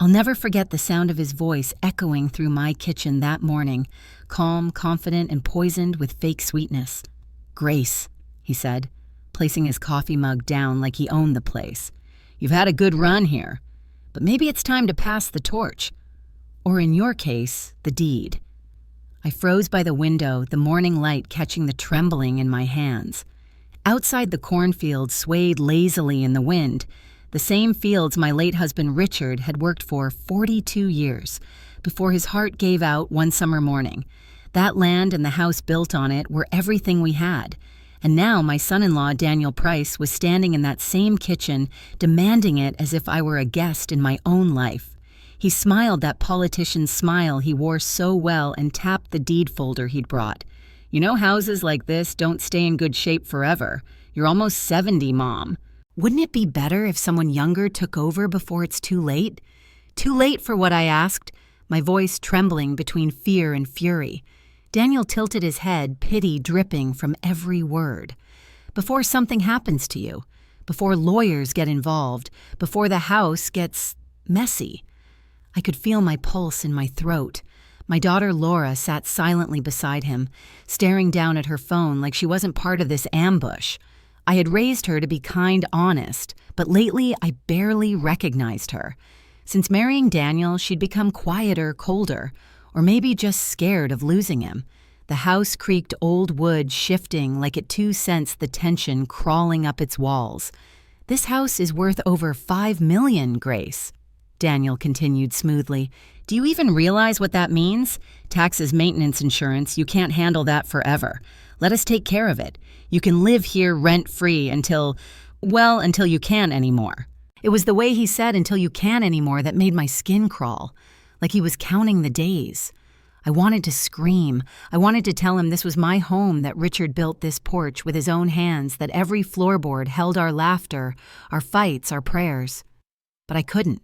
I'll never forget the sound of his voice echoing through my kitchen that morning, calm, confident, and poisoned with fake sweetness. "Grace," he said, placing his coffee mug down like he owned the place. "You've had a good run here, but maybe it's time to pass the torch. Or in your case, the deed." I froze by the window, the morning light catching the trembling in my hands. Outside, the cornfields swayed lazily in the wind, the same fields my late husband Richard had worked for 42 years, before his heart gave out one summer morning. That land and the house built on it were everything we had, and now my son-in-law Daniel Price was standing in that same kitchen, demanding it as if I were a guest in my own life. He smiled that politician's smile he wore so well and tapped the deed folder he'd brought. "You know houses like this don't stay in good shape forever. You're almost 70, Mom. Wouldn't it be better if someone younger took over before it's too late?" "Too late for what?" I asked, my voice trembling between fear and fury. Daniel tilted his head, pity dripping from every word. "Before something happens to you, before lawyers get involved, before the house gets messy." I could feel my pulse in my throat. My daughter Laura sat silently beside him, staring down at her phone like she wasn't part of this ambush. I had raised her to be kind, honest, but lately I barely recognized her. Since marrying Daniel, she'd become quieter, colder, or maybe just scared of losing him. The house creaked old wood shifting like it too sensed the tension crawling up its walls. "This house is worth over $5 million, Grace," Daniel continued smoothly. "Do you even realize what that means? Taxes, maintenance, insurance, you can't handle that forever. Let us take care of it. You can live here rent-free until you can't anymore." It was the way he said "until you can't anymore" that made my skin crawl, like he was counting the days. I wanted to scream. I wanted to tell him this was my home, that Richard built this porch with his own hands, that every floorboard held our laughter, our fights, our prayers. But I couldn't.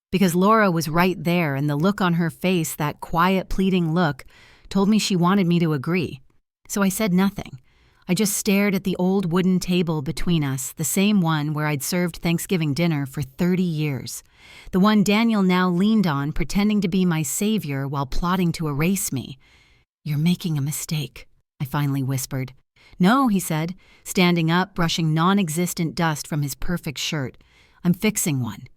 Because Laura was right there, and the look on her face, that quiet, pleading look, told me she wanted me to agree. So I said nothing. I just stared at the old wooden table between us, the same one where I'd served Thanksgiving dinner for 30 years. The one Daniel now leaned on, pretending to be my savior while plotting to erase me. "You're making a mistake," I finally whispered. "No," he said, standing up, brushing non-existent dust from his perfect shirt. "I'm fixing one."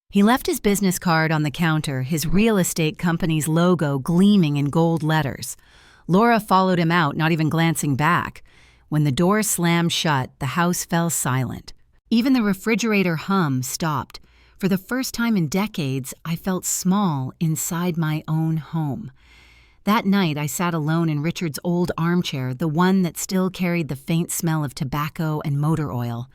He left his business card on the counter, his real estate company's logo gleaming in gold letters. Laura followed him out, not even glancing back. When the door slammed shut, the house fell silent. Even the refrigerator hum stopped. For the first time in decades, I felt small inside my own home. That night, I sat alone in Richard's old armchair, the one that still carried the faint smell of tobacco and motor oil.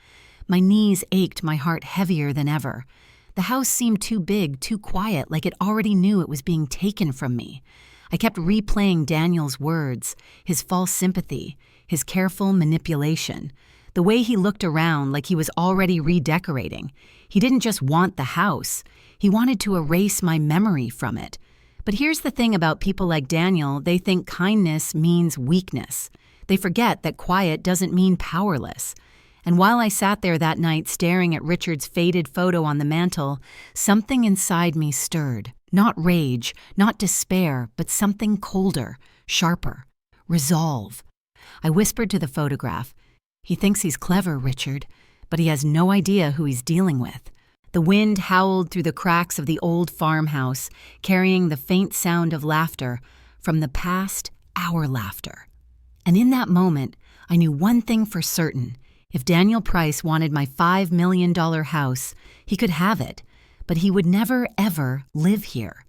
My knees ached, my heart heavier than ever. The house seemed too big, too quiet, like it already knew it was being taken from me. I kept replaying Daniel's words, his false sympathy, his careful manipulation, the way he looked around like he was already redecorating. He didn't just want the house. He wanted to erase my memory from it. But here's the thing about people like Daniel, they think kindness means weakness. They forget that quiet doesn't mean powerless. And while I sat there that night staring at Richard's faded photo on the mantel, something inside me stirred. Not rage, not despair, but something colder, sharper. Resolve. I whispered to the photograph, "He thinks he's clever, Richard, but he has no idea who he's dealing with." The wind howled through the cracks of the old farmhouse, carrying the faint sound of laughter, from the past, our laughter. And in that moment, I knew one thing for certain. If Daniel Price wanted my $5 million house, he could have it, but he would never, ever live here.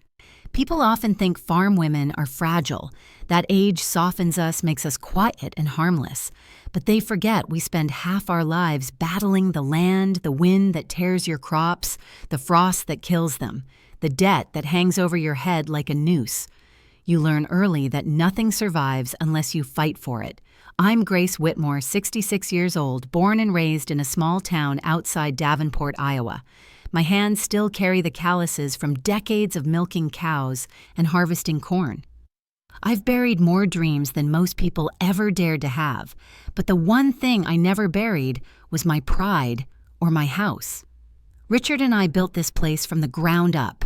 People often think farm women are fragile. That age softens us, makes us quiet and harmless. But they forget we spend half our lives battling the land, the wind that tears your crops, the frost that kills them, the debt that hangs over your head like a noose. You learn early that nothing survives unless you fight for it. I'm Grace Whitmore, 66 years old, born and raised in a small town outside Davenport, Iowa. My hands still carry the calluses from decades of milking cows and harvesting corn. I've buried more dreams than most people ever dared to have, but the one thing I never buried was my pride or my house. Richard and I built this place from the ground up.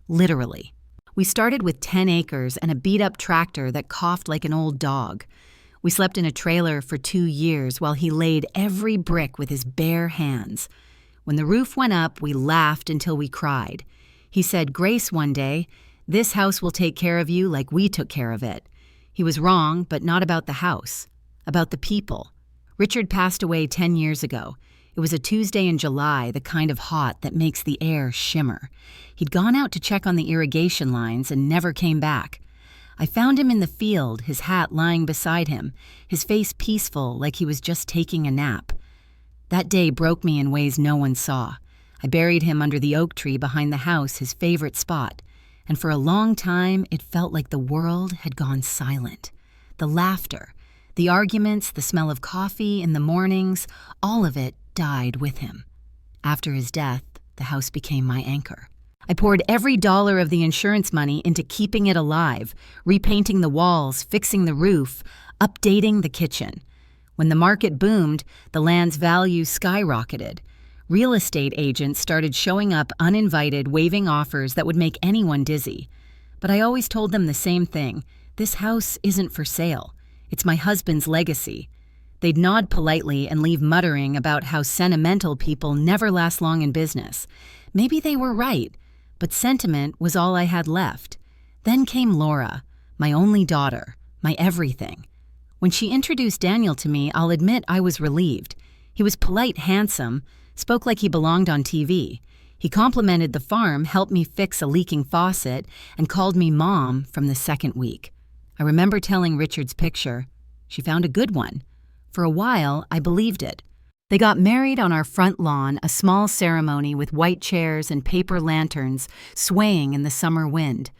Literally. We started with 10 acres and a beat-up tractor that coughed like an old dog. We slept in a trailer for 2 years while he laid every brick with his bare hands. When the roof went up, we laughed until we cried. He said, "Grace, one day, this house will take care of you like we took care of it." He was wrong, but not about the house, about the people. Richard passed away 10 years ago. It was a Tuesday in July, the kind of hot that makes the air shimmer. He'd gone out to check on the irrigation lines and never came back. I found him in the field, his hat lying beside him, his face peaceful like he was just taking a nap. That day broke me in ways no one saw. I buried him under the oak tree behind the house, his favorite spot, and for a long time it felt like the world had gone silent. The laughter, the arguments, the smell of coffee in the mornings, all of it died with him. After his death, the house became my anchor. I poured every dollar of the insurance money into keeping it alive, repainting the walls, fixing the roof, updating the kitchen. When the market boomed, the land's value skyrocketed. Real estate agents started showing up uninvited, waving offers that would make anyone dizzy. But I always told them the same thing: this house isn't for sale. It's my husband's legacy. They'd nod politely and leave muttering about how sentimental people never last long in business. Maybe they were right, but sentiment was all I had left. Then came Laura, my only daughter, my everything. When she introduced Daniel to me, I'll admit I was relieved. He was polite, handsome, spoke like he belonged on TV. He complimented the farm, helped me fix a leaking faucet, and called me Mom from the second week. I remember telling Richard's picture. She found a good one. For a while, I believed it. They got married on our front lawn, a small ceremony with white chairs and paper lanterns swaying in the summer wind.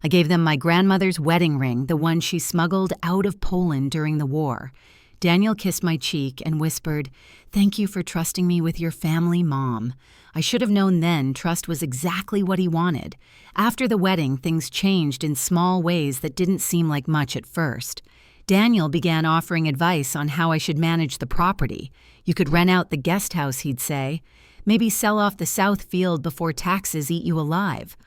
I gave them my grandmother's wedding ring, the one she smuggled out of Poland during the war. Daniel kissed my cheek and whispered, "Thank you for trusting me with your family, Mom." I should have known then trust was exactly what he wanted. After the wedding, things changed in small ways that didn't seem like much at first. Daniel began offering advice on how I should manage the property. You could rent out the guest house, he'd say. Maybe sell off the south field before taxes eat you alive.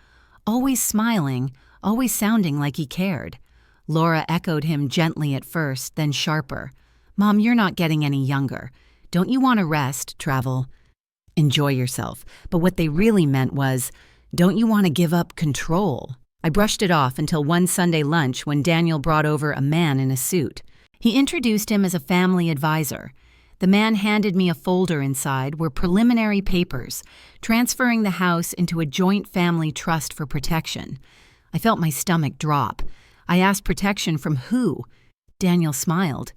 Always smiling, always sounding like he cared. Laura echoed him gently at first, then sharper. "Mom, you're not getting any younger. Don't you want to rest, travel, enjoy yourself?" But what they really meant was, "Don't you want to give up control?" I brushed it off until one Sunday lunch when Daniel brought over a man in a suit. He introduced him as a family advisor. The man handed me a folder. Inside were preliminary papers, transferring the house into a joint family trust for protection. I felt my stomach drop. I asked protection from who? Daniel smiled.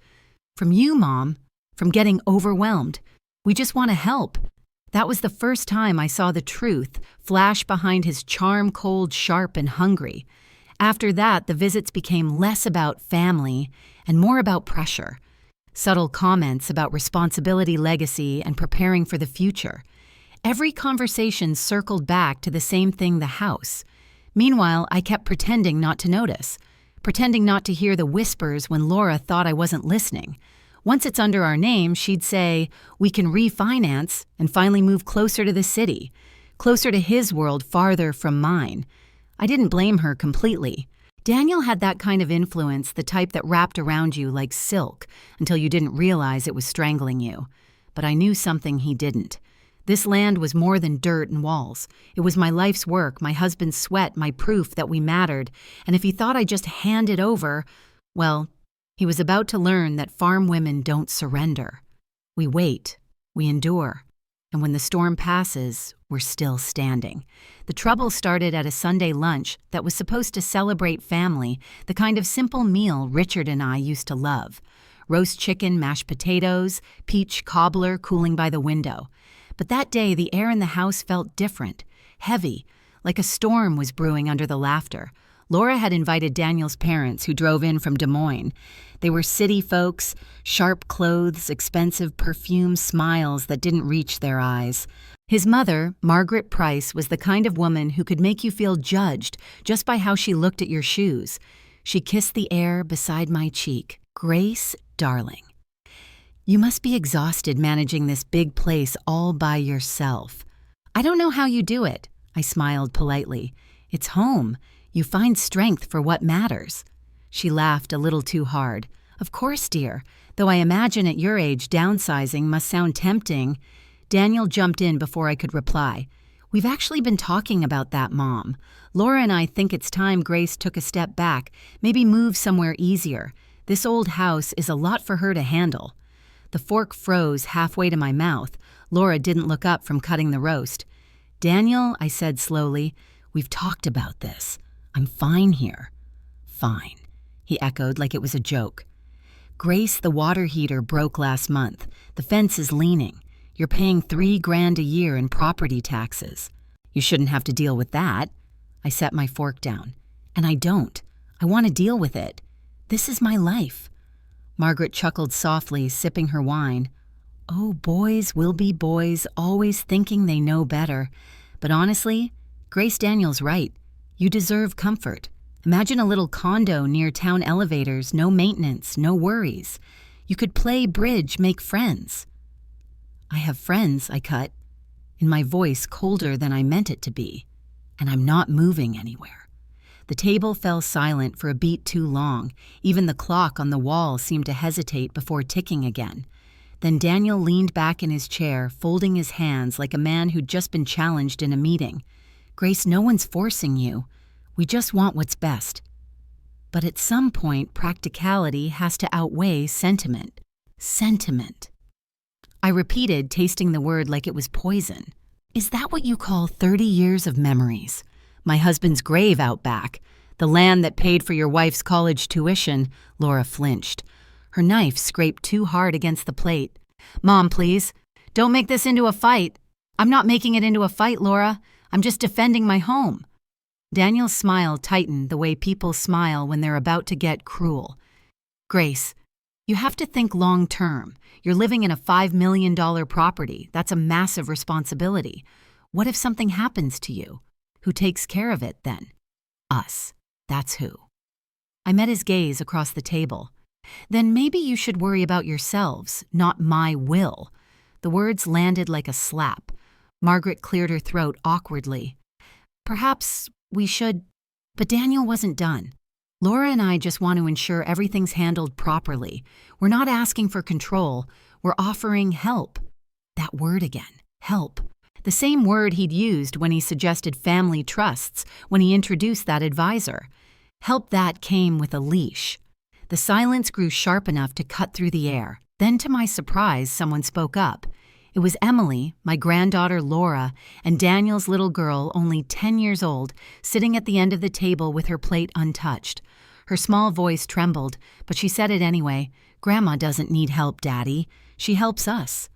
"From you, Mom. From getting overwhelmed. We just want to help." That was the first time I saw the truth flash behind his charm, cold, sharp, and hungry. After that, the visits became less about family and more about pressure. Subtle comments about responsibility, legacy, and preparing for the future. Every conversation circled back to the same thing: the house. Meanwhile, I kept pretending not to notice, pretending not to hear the whispers when Laura thought I wasn't listening. Once it's under our name, she'd say, "We can refinance and finally move closer to the city, closer to his world, farther from mine." I didn't blame her completely. Daniel had that kind of influence, the type that wrapped around you like silk until you didn't realize it was strangling you. But I knew something he didn't. This land was more than dirt and walls. It was my life's work, my husband's sweat, my proof that we mattered. And if he thought I'd just hand it over, well, he was about to learn that farm women don't surrender. We wait, we endure, and when the storm passes, we're still standing. The trouble started at a Sunday lunch that was supposed to celebrate family, the kind of simple meal Richard and I used to love. Roast chicken, mashed potatoes, peach cobbler cooling by the window. But that day, the air in the house felt different, heavy, like a storm was brewing under the laughter. Laura had invited Daniel's parents, who drove in from Des Moines. They were city folks, sharp clothes, expensive perfume, smiles that didn't reach their eyes. His mother, Margaret Price, was the kind of woman who could make you feel judged just by how she looked at your shoes. She kissed the air beside my cheek. "Grace, darling, you must be exhausted managing this big place all by yourself." "I don't know how you do it," I smiled politely. It's home. You find strength for what matters." She laughed a little too hard. "Of course, dear, though I imagine at your age downsizing must sound tempting." Daniel jumped in before I could reply. "We've actually been talking about that, Mom. Laura and I think it's time Grace took a step back, maybe move somewhere easier. This old house is a lot for her to handle." The fork froze halfway to my mouth. Laura didn't look up from cutting the roast. "Daniel," I said slowly, "we've talked about this. I'm fine here." "Fine," he echoed like it was a joke. "Grace, the water heater broke last month. The fence is leaning. You're paying $3,000 a year in property taxes. You shouldn't have to deal with that." I set my fork down. "And I don't. I want to deal with it. This is my life." Margaret chuckled softly, sipping her wine. "Oh, boys will be boys, always thinking they know better. But honestly, Grace Daniel's right. You deserve comfort. Imagine a little condo near town elevators, no maintenance, no worries. You could play bridge, make friends." "I have friends," I cut, in my voice colder than I meant it to be. "And I'm not moving anywhere." The table fell silent for a beat too long. Even the clock on the wall seemed to hesitate before ticking again. Then Daniel leaned back in his chair, folding his hands like a man who'd just been challenged in a meeting. "Grace, no one's forcing you. We just want what's best. But at some point, practicality has to outweigh sentiment." Sentiment. I repeated, tasting the word like it was poison. "Is that what you call 30 years of memories? My husband's grave out back. The land that paid for your wife's college tuition." Laura flinched. Her knife scraped too hard against the plate. "Mom, please. Don't make this into a fight." "I'm not making it into a fight, Laura. I'm just defending my home." Daniel's smile tightened the way people smile when they're about to get cruel. "Grace, you have to think long term. You're living in a $5 million property. That's a massive responsibility. What if something happens to you? Who takes care of it then?" "Us. That's who." I met his gaze across the table. "Then maybe you should worry about yourselves, not my will." The words landed like a slap. Margaret cleared her throat awkwardly. "Perhaps we should..." But Daniel wasn't done. "Laura and I just want to ensure everything's handled properly. We're not asking for control. We're offering help." That word again. Help. The same word he'd used when he suggested family trusts, when he introduced that advisor. Help that came with a leash. The silence grew sharp enough to cut through the air. Then, to my surprise, someone spoke up. It was Emily, my granddaughter Laura, and Daniel's little girl, only 10 years old, sitting at the end of the table with her plate untouched. Her small voice trembled, but she said it anyway. "Grandma doesn't need help, Daddy. She helps us."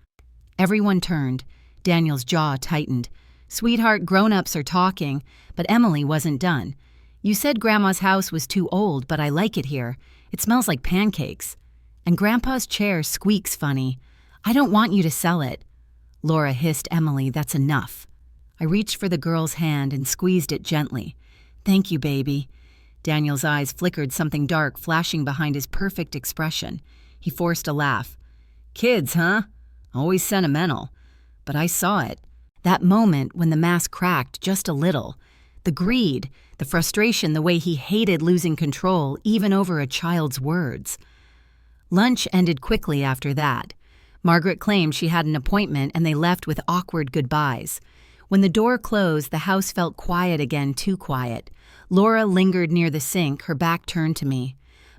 Everyone turned. Daniel's jaw tightened. "Sweetheart, grown-ups are talking." But Emily wasn't done. "You said Grandma's house was too old, but I like it here. It smells like pancakes. And Grandpa's chair squeaks funny. I don't want you to sell it." Laura hissed, "Emily, that's enough." I reached for the girl's hand and squeezed it gently. "Thank you, baby." Daniel's eyes flickered something dark flashing behind his perfect expression. He forced a laugh. "Kids, huh? Always sentimental." But I saw it. That moment when the mask cracked just a little. The greed, the frustration, the way he hated losing control, even over a child's words. Lunch ended quickly after that. Margaret claimed she had an appointment and they left with awkward goodbyes. When the door closed, the house felt quiet again, too quiet. Laura lingered near the sink, her back turned to me.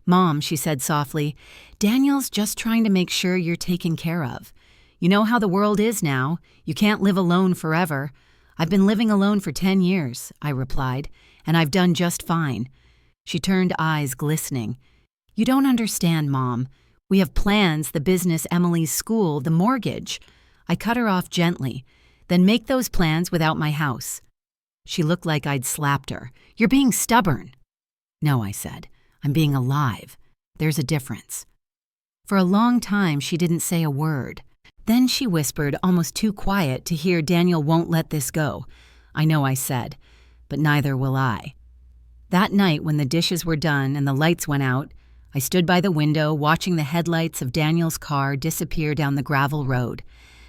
"Mom," she said softly, "Daniel's just trying to make sure you're taken care of. You know how the world is now. You can't live alone forever." "I've been living alone for 10 years, I replied, "and I've done just fine." She turned, eyes glistening. "You don't understand, Mom. We have plans, the business, Emily's school, the mortgage." I cut her off gently. "Then make those plans without my house." She looked like I'd slapped her. "You're being stubborn." "No," I said. "I'm being alive. There's a difference." For a long time, she didn't say a word. Then she whispered, almost too quiet to hear, "Daniel won't let this go." "I know," I said, "but neither will I." That night, when the dishes were done and the lights went out, I stood by the window watching the headlights of Daniel's car disappear down the gravel road.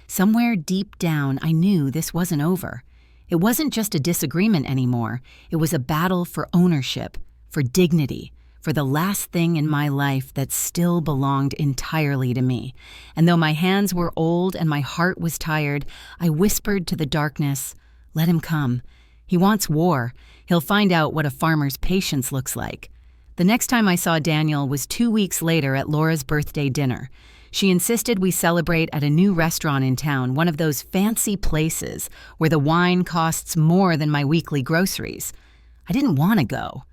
Somewhere deep down, I knew this wasn't over. It wasn't just a disagreement anymore. It was a battle for ownership, for dignity, for the last thing in my life that still belonged entirely to me. And though my hands were old and my heart was tired, I whispered to the darkness, "Let him come. He wants war. He'll find out what a farmer's patience looks like." The next time I saw Daniel was 2 weeks later at Laura's birthday dinner. She insisted we celebrate at a new restaurant in town, one of those fancy places where the wine costs more than my weekly groceries. I didn't want to go.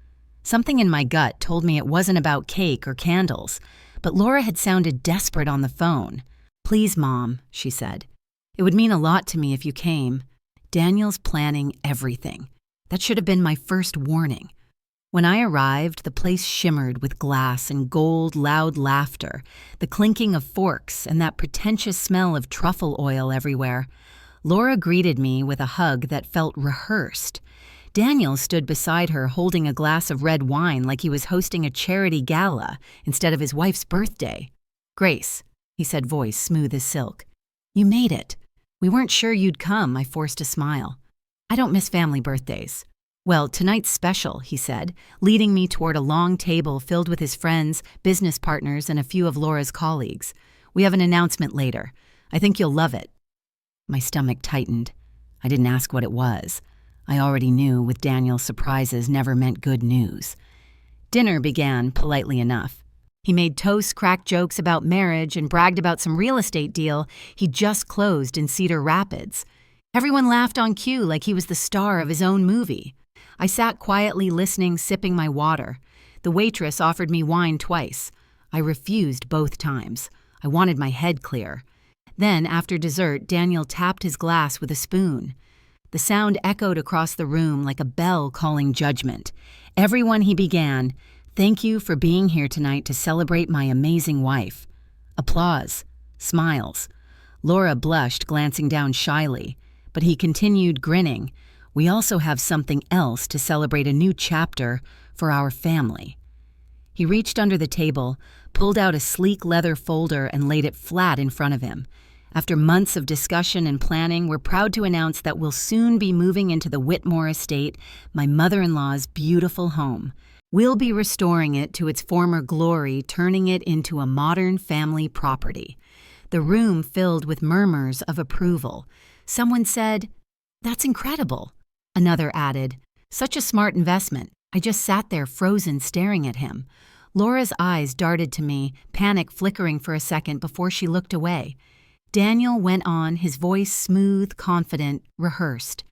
Something in my gut told me it wasn't about cake or candles, but Laura had sounded desperate on the phone. "Please, Mom," she said. "It would mean a lot to me if you came. Daniel's planning everything. That should have been my first warning." When I arrived, the place shimmered with glass and gold, loud laughter, the clinking of forks, and that pretentious smell of truffle oil everywhere. Laura greeted me with a hug that felt rehearsed. Daniel stood beside her holding a glass of red wine like he was hosting a charity gala instead of his wife's birthday. "Grace," he said, voice smooth as silk. "You made it. We weren't sure you'd come," I forced a smile. "I don't miss family birthdays." "Well, tonight's special," he said, leading me toward a long table filled with his friends, business partners, and a few of Laura's colleagues. "We have an announcement later. I think you'll love it." My stomach tightened. I didn't ask what it was. I already knew with Daniel surprises never meant good news. Dinner began politely enough. He made toast, cracked jokes about marriage, and bragged about some real estate deal he just closed in Cedar Rapids. Everyone laughed on cue like he was the star of his own movie. I sat quietly listening, sipping my water. The waitress offered me wine twice. I refused both times. I wanted my head clear. Then, after dessert, Daniel tapped his glass with a spoon. The sound echoed across the room like a bell calling judgment. "Everyone," he began, "thank you for being here tonight to celebrate my amazing wife." Applause. Smiles. Laura blushed, glancing down shyly, but he continued, grinning. "We also have something else to celebrate, a new chapter for our family." He reached under the table, pulled out a sleek leather folder, and laid it flat in front of him. "After months of discussion and planning, we're proud to announce that we'll soon be moving into the Whitmore estate, my mother-in-law's beautiful home. We'll be restoring it to its former glory, turning it into a modern family property." The room filled with murmurs of approval. Someone said, "That's incredible." Another added, "Such a smart investment." I just sat there frozen, staring at him. Laura's eyes darted to me, panic flickering for a second before she looked away. Daniel went on, his voice smooth, confident, rehearsed.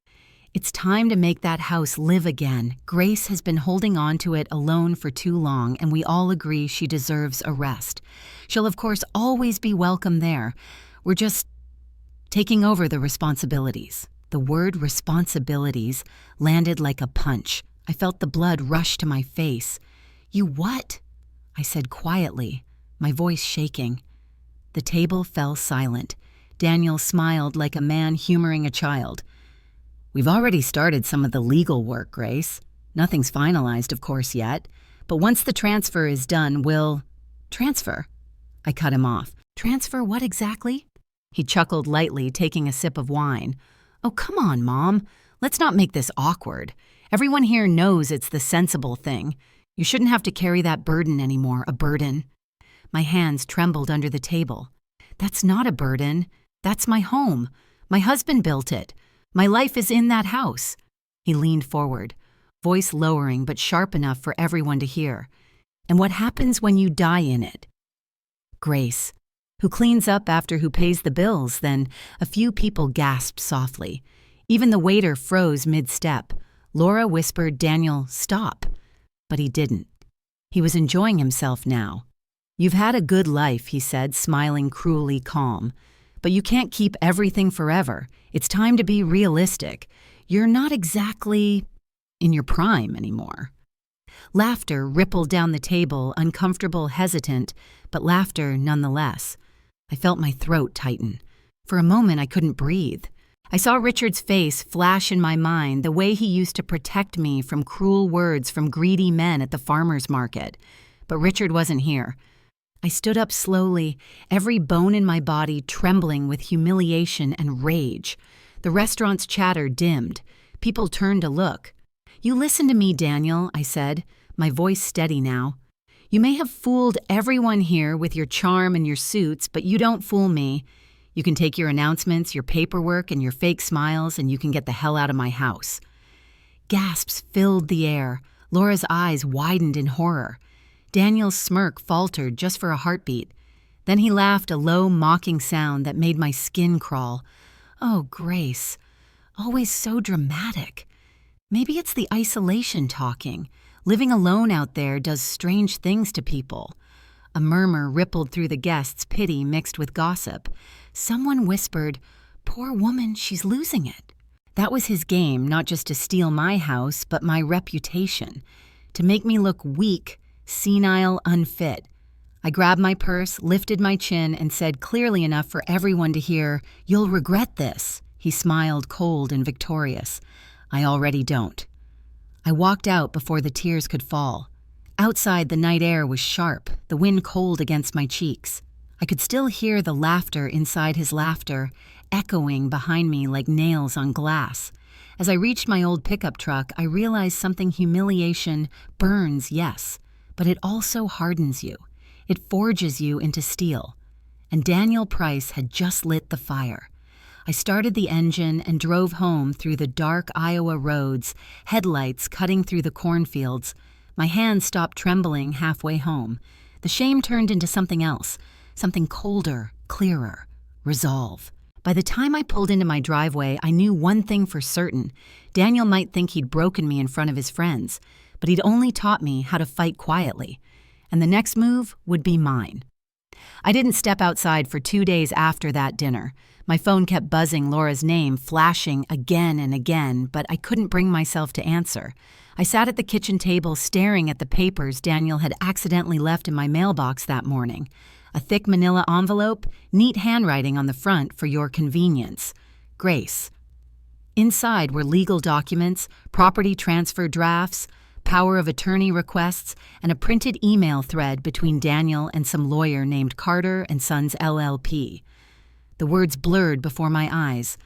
"It's time to make that house live again. Grace has been holding on to it alone for too long, and we all agree she deserves a rest. She'll, of course, always be welcome there. We're just taking over the responsibilities." The word responsibilities landed like a punch. I felt the blood rush to my face. "You what?" I said quietly, my voice shaking. The table fell silent. Daniel smiled like a man humoring a child. "We've already started some of the legal work, Grace. Nothing's finalized, of course, yet. But once the transfer is done, we'll—" "Transfer?" I cut him off. "Transfer what exactly?" He chuckled lightly, taking a sip of wine. "Oh, come on, Mom. Let's not make this awkward. Everyone here knows it's the sensible thing. You shouldn't have to carry that burden anymore, a burden." My hands trembled under the table. "That's not a burden. That's my home. My husband built it. My life is in that house." He leaned forward, voice lowering but sharp enough for everyone to hear. "And what happens when you die in it?" "Grace. Who cleans up after who pays the bills?" Then a few people gasped softly. Even the waiter froze mid-step. Laura whispered, "Daniel, stop." But he didn't. He was enjoying himself now. "You've had a good life," he said, smiling cruelly calm. "But you can't keep everything forever. It's time to be realistic. You're not exactly in your prime anymore." Laughter rippled down the table, uncomfortable, hesitant, but laughter nonetheless. I felt my throat tighten. For a moment, I couldn't breathe. I saw Richard's face flash in my mind, the way he used to protect me from cruel words from greedy men at the farmer's market. But Richard wasn't here. I stood up slowly, every bone in my body trembling with humiliation and rage. The restaurant's chatter dimmed. People turned to look. "You listen to me, Daniel," I said, my voice steady now. "You may have fooled everyone here with your charm and your suits, but you don't fool me. You can take your announcements, your paperwork, and your fake smiles, and you can get the hell out of my house." Gasps filled the air. Laura's eyes widened in horror. Daniel's smirk faltered just for a heartbeat. Then he laughed a low, mocking sound that made my skin crawl. Oh, Grace. Always so dramatic. Maybe it's the isolation talking. Living alone out there does strange things to people. A murmur rippled through the guests, pity mixed with gossip. Someone whispered, "Poor woman, she's losing it." That was his game, not just to steal my house, but my reputation. To make me look weak, senile, unfit. I grabbed my purse, lifted my chin, and said clearly enough for everyone to hear, "You'll regret this." He smiled, cold and victorious. "I already don't." I walked out before the tears could fall. Outside, the night air was sharp, the wind cold against my cheeks. I could still hear the laughter inside his laughter, echoing behind me like nails on glass. As I reached my old pickup truck, I realized something. Humiliation burns, yes, but it also hardens you. It forges you into steel. And Daniel Price had just lit the fire. I started the engine and drove home through the dark Iowa roads, headlights cutting through the cornfields. My hands stopped trembling halfway home. The shame turned into something else, something colder, clearer, resolve. By the time I pulled into my driveway, I knew one thing for certain. Daniel might think he'd broken me in front of his friends, but he'd only taught me how to fight quietly. And the next move would be mine. I didn't step outside for 2 days after that dinner. My phone kept buzzing Laura's name, flashing again and again, but I couldn't bring myself to answer. I sat at the kitchen table staring at the papers Daniel had accidentally left in my mailbox that morning. A thick manila envelope, neat handwriting on the front for your convenience. Grace. Inside were legal documents, property transfer drafts, power of attorney requests, and a printed email thread between Daniel and some lawyer named Carter and Sons LLP. The words blurred before my eyes.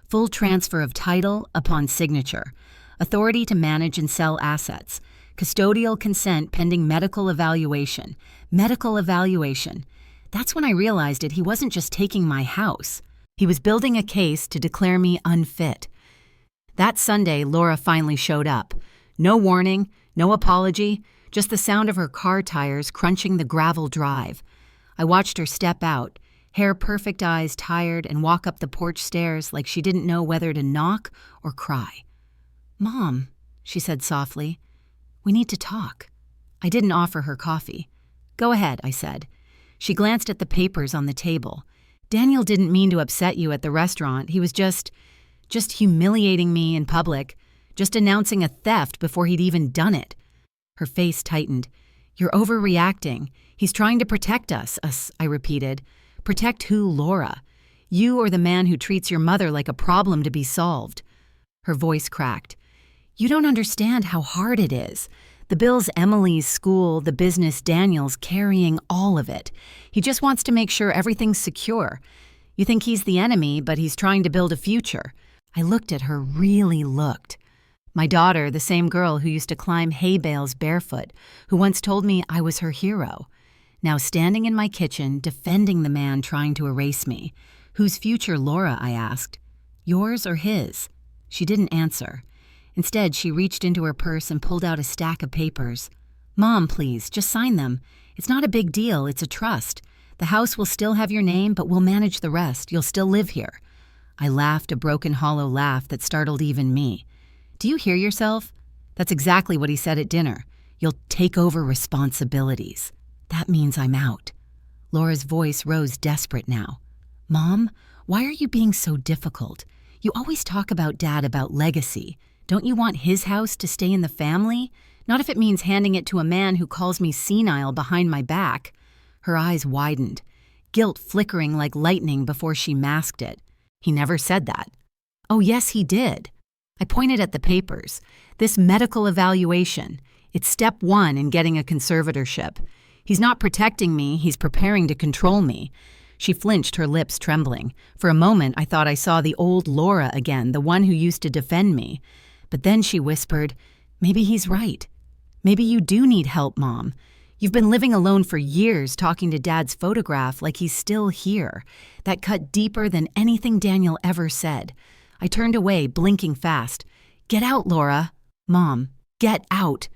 Full transfer of title upon signature. Authority to manage and sell assets. Custodial consent pending medical evaluation. Medical evaluation. That's when I realized it. He wasn't just taking my house. He was building a case to declare me unfit. That Sunday, Laura finally showed up. No warning, no apology, just the sound of her car tires crunching the gravel drive. I watched her step out, hair perfect, eyes tired, and walk up the porch stairs like she didn't know whether to knock or cry. "Mom," she said softly, "we need to talk." I didn't offer her coffee. "Go ahead," I said. She glanced at the papers on the table. "Daniel didn't mean to upset you at the restaurant. He was just humiliating me in public, just announcing a theft before he'd even done it." Her face tightened. "You're overreacting. He's trying to protect us," I repeated. "Protect who, Laura? You or the man who treats your mother like a problem to be solved?" Her voice cracked. "You don't understand how hard it is. The bills Emily's, school, the business Daniel's, carrying all of it. He just wants to make sure everything's secure. You think he's the enemy, but he's trying to build a future." I looked at her, really looked. My daughter, the same girl who used to climb hay bales barefoot, who once told me I was her hero. Now standing in my kitchen, defending the man trying to erase me. "Whose future, Laura?" I asked. "Yours or his?" She didn't answer. Instead, she reached into her purse and pulled out a stack of papers. "Mom, please, just sign them. It's not a big deal, it's a trust. The house will still have your name, but we'll manage the rest. You'll still live here." I laughed a broken, hollow laugh that startled even me. "Do you hear yourself? That's exactly what he said at dinner. You'll take over responsibilities. That means I'm out." Laura's voice rose desperate now. "Mom, why are you being so difficult? You always talk about Dad, about legacy. Don't you want his house to stay in the family? Not if it means handing it to a man who calls me senile behind my back." Her eyes widened, guilt flickering like lightning before she masked it. "He never said that." "Oh, yes, he did." I pointed at the papers. "This medical evaluation. It's step 1 in getting a conservatorship. He's not protecting me, he's preparing to control me. She flinched, her lips trembling. For a moment, I thought I saw the old Laura again, the one who used to defend me. But then she whispered, "Maybe he's right. Maybe you do need help, Mom. You've been living alone for years, talking to Dad's photograph like he's still here." That cut deeper than anything Daniel ever said. I turned away, blinking fast. "Get out, Laura." "Mom, get out."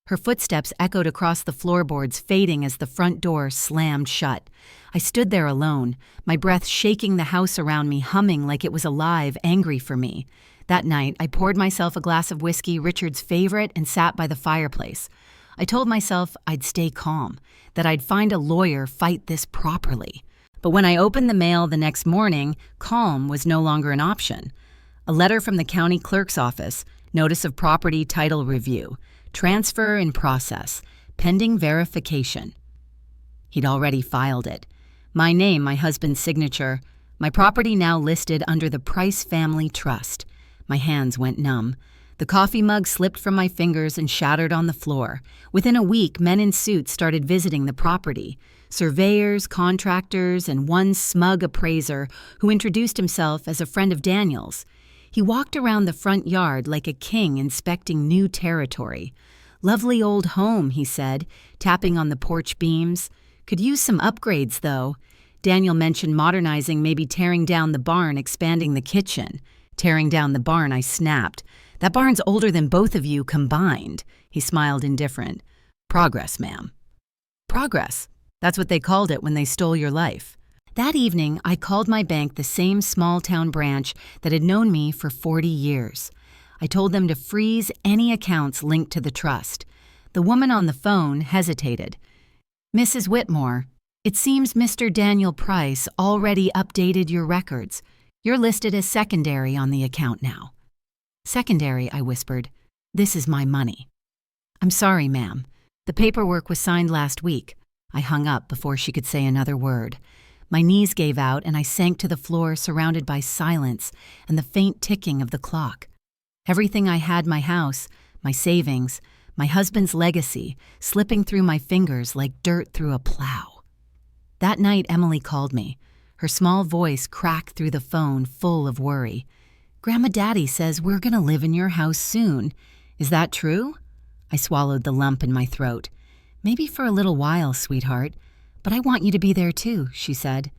Her footsteps echoed across the floorboards, fading as the front door slammed shut. I stood there alone, my breath shaking the house around me, humming like it was alive, angry for me. That night, I poured myself a glass of whiskey, Richard's favorite, and sat by the fireplace. I told myself I'd stay calm, that I'd find a lawyer, fight this properly. But when I opened the mail the next morning, calm was no longer an option. A letter from the county clerk's office, notice of property title review, transfer in process, pending verification. He'd already filed it. My name, my husband's signature, my property now listed under the Price Family Trust. My hands went numb. The coffee mug slipped from my fingers and shattered on the floor. Within a week, men in suits started visiting the property. Surveyors, contractors, and one smug appraiser who introduced himself as a friend of Daniel's. He walked around the front yard like a king inspecting new territory. "Lovely old home," he said, tapping on the porch beams. "Could use some upgrades, though." Daniel mentioned modernizing, maybe tearing down the barn, expanding the kitchen. Tearing down the barn, I snapped. "That barn's older than both of you combined." He smiled indifferent. "Progress, ma'am." Progress. That's what they called it when they stole your life. That evening, I called my bank, the same small-town branch that had known me for 40 years. I told them to freeze any accounts linked to the trust. The woman on the phone hesitated. "Mrs. Whitmore, it seems Mr. Daniel Price already updated your records. You're listed as secondary on the account now." "Secondary," I whispered. "This is my money." "I'm sorry, ma'am. The paperwork was signed last week." I hung up before she could say another word. My knees gave out and I sank to the floor, surrounded by silence and the faint ticking of the clock. Everything I had, my house, my savings, my husband's legacy, slipping through my fingers like dirt through a plow. That night, Emily called me. Her small voice cracked through the phone, full of worry. "Grandma Daddy says we're going to live in your house soon. Is that true?" I swallowed the lump in my throat. "Maybe for a little while, sweetheart, but I want you to be there too," she said.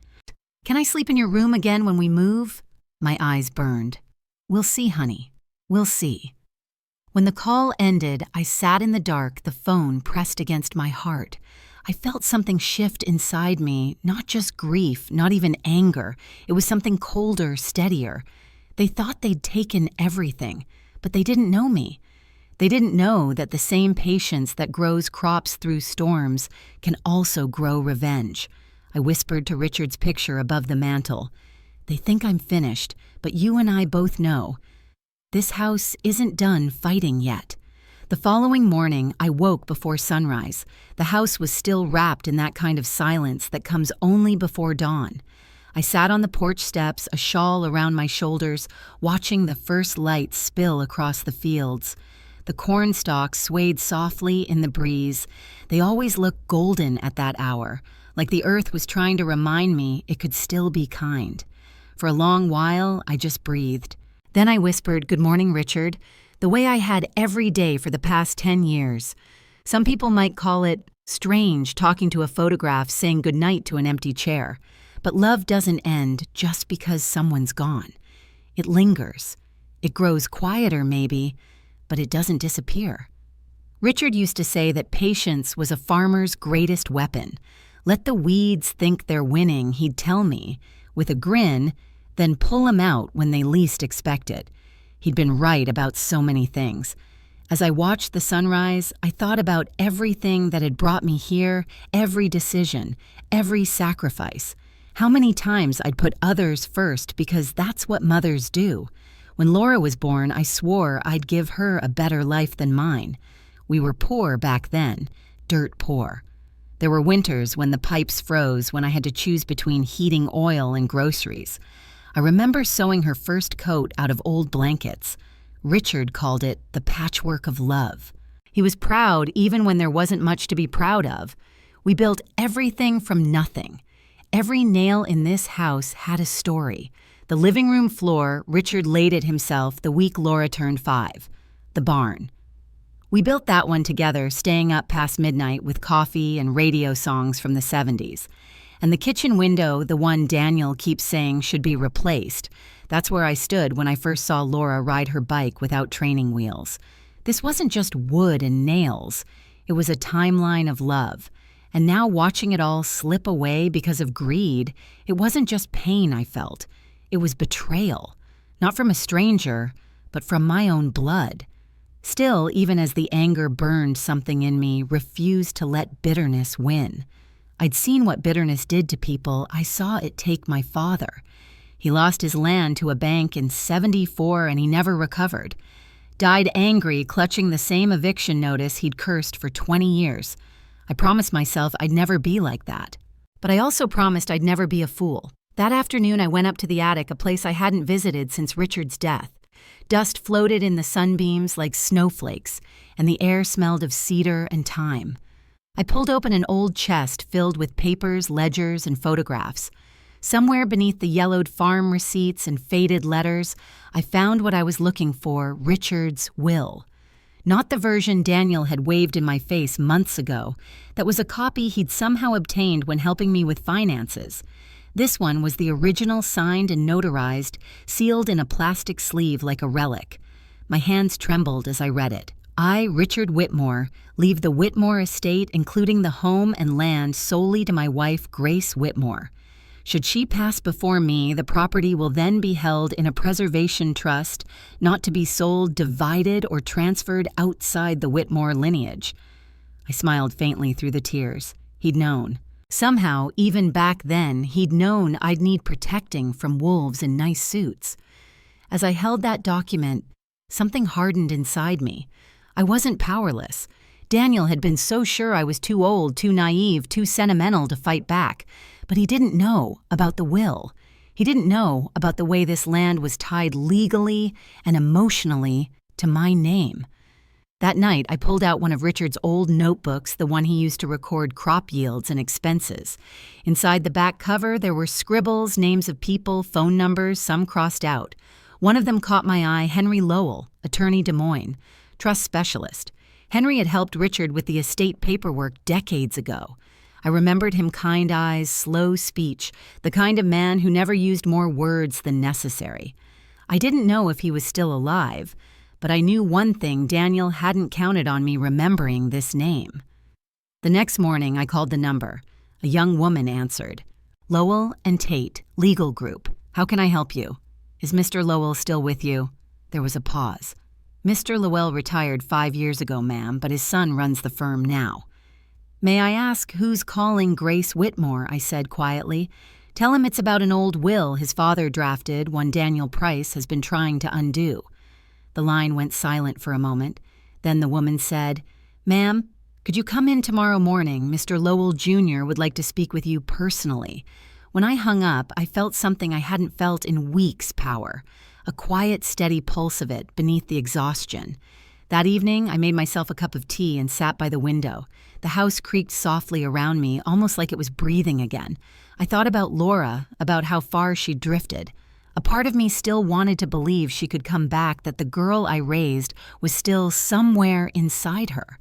"Can I sleep in your room again when we move?" My eyes burned. "We'll see, honey. We'll see." When the call ended, I sat in the dark, the phone pressed against my heart. I felt something shift inside me, not just grief, not even anger. It was something colder, steadier. They thought they'd taken everything, but they didn't know me. They didn't know that the same patience that grows crops through storms can also grow revenge. I whispered to Richard's picture above the mantel. "They think I'm finished, but you and I both know. This house isn't done fighting yet." The following morning, I woke before sunrise. The house was still wrapped in that kind of silence that comes only before dawn. I sat on the porch steps, a shawl around my shoulders, watching the first light spill across the fields. The corn stalks swayed softly in the breeze. They always look golden at that hour, like the earth was trying to remind me it could still be kind. For a long while, I just breathed. Then I whispered, "Good morning, Richard," the way I had every day for the past 10 years. Some people might call it strange, talking to a photograph, saying goodnight to an empty chair. But love doesn't end just because someone's gone. It lingers. It grows quieter, maybe, but it doesn't disappear. Richard used to say that patience was a farmer's greatest weapon. Let the weeds think they're winning, he'd tell me, with a grin, then pull 'em out when they least expect it. He'd been right about so many things. As I watched the sunrise, I thought about everything that had brought me here, every decision, every sacrifice. How many times I'd put others first because that's what mothers do. When Laura was born, I swore I'd give her a better life than mine. We were poor back then, dirt poor. There were winters when the pipes froze, when I had to choose between heating oil and groceries. I remember sewing her first coat out of old blankets. Richard called it the patchwork of love. He was proud even when there wasn't much to be proud of. We built everything from nothing. Every nail in this house had a story. The living room floor, Richard laid it himself the week Laura turned 5. The barn. We built that one together, staying up past midnight with coffee and radio songs from the 70s. And the kitchen window, the one Daniel keeps saying should be replaced, that's where I stood when I first saw Laura ride her bike without training wheels. This wasn't just wood and nails. It was a timeline of love. And now watching it all slip away because of greed, it wasn't just pain I felt. It was betrayal. Not from a stranger, but from my own blood. Still, even as the anger burned, something in me refused to let bitterness win. I'd seen what bitterness did to people. I saw it take my father. He lost his land to a bank in '74 and he never recovered. Died angry, clutching the same eviction notice he'd cursed for 20 years. I promised myself I'd never be like that. But I also promised I'd never be a fool. That afternoon I went up to the attic, a place I hadn't visited since Richard's death. Dust floated in the sunbeams like snowflakes, and the air smelled of cedar and thyme. I pulled open an old chest filled with papers, ledgers, and photographs. Somewhere beneath the yellowed farm receipts and faded letters, I found what I was looking for, Richard's will. Not the version Daniel had waved in my face months ago. That was a copy he'd somehow obtained when helping me with finances. This one was the original, signed and notarized, sealed in a plastic sleeve like a relic. My hands trembled as I read it. I, Richard Whitmore, leave the Whitmore estate, including the home and land, solely to my wife, Grace Whitmore. Should she pass before me, the property will then be held in a preservation trust, not to be sold, divided, or transferred outside the Whitmore lineage. I smiled faintly through the tears. He'd known. Somehow, even back then, he'd known I'd need protecting from wolves in nice suits. As I held that document, something hardened inside me. I wasn't powerless. Daniel had been so sure I was too old, too naive, too sentimental to fight back. But he didn't know about the will. He didn't know about the way this land was tied legally and emotionally to my name. That night, I pulled out one of Richard's old notebooks, the one he used to record crop yields and expenses. Inside the back cover, there were scribbles, names of people, phone numbers, some crossed out. One of them caught my eye, Henry Lowell, attorney Des Moines, trust specialist. Henry had helped Richard with the estate paperwork decades ago. I remembered him kind eyes, slow speech, the kind of man who never used more words than necessary. I didn't know if he was still alive, but I knew one thing: Daniel hadn't counted on me remembering this name. The next morning, I called the number. A young woman answered. Lowell and Tate, legal group. How can I help you? Is Mr. Lowell still with you? There was a pause. Mr. Lowell retired 5 years ago, ma'am, but his son runs the firm now. May I ask who's calling Grace Whitmore? I said quietly. Tell him it's about an old will his father drafted, one Daniel Price has been trying to undo. The line went silent for a moment. Then the woman said, Ma'am, could you come in tomorrow morning? Mr. Lowell Jr. would like to speak with you personally. When I hung up, I felt something I hadn't felt in weeks, power. A quiet, steady pulse of it beneath the exhaustion. That evening, I made myself a cup of tea and sat by the window. The house creaked softly around me, almost like it was breathing again. I thought about Laura, about how far she'd drifted. A part of me still wanted to believe she could come back, that the girl I raised was still somewhere inside her.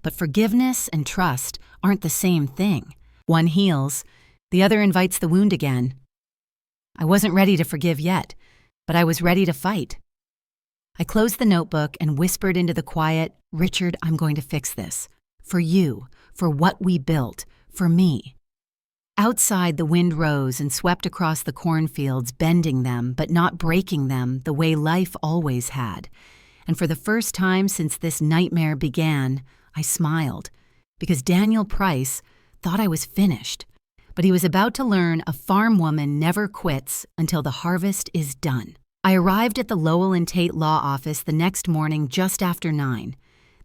But forgiveness and trust aren't the same thing. One heals, the other invites the wound again. I wasn't ready to forgive yet, but I was ready to fight. I closed the notebook and whispered into the quiet, Richard, I'm going to fix this. For you, for what we built, for me. Outside, the wind rose and swept across the cornfields, bending them, but not breaking them the way life always had. And for the first time since this nightmare began, I smiled, because Daniel Price thought I was finished. But he was about to learn a farm woman never quits until the harvest is done. I arrived at the Lowell and Tate law office the next morning just after 9.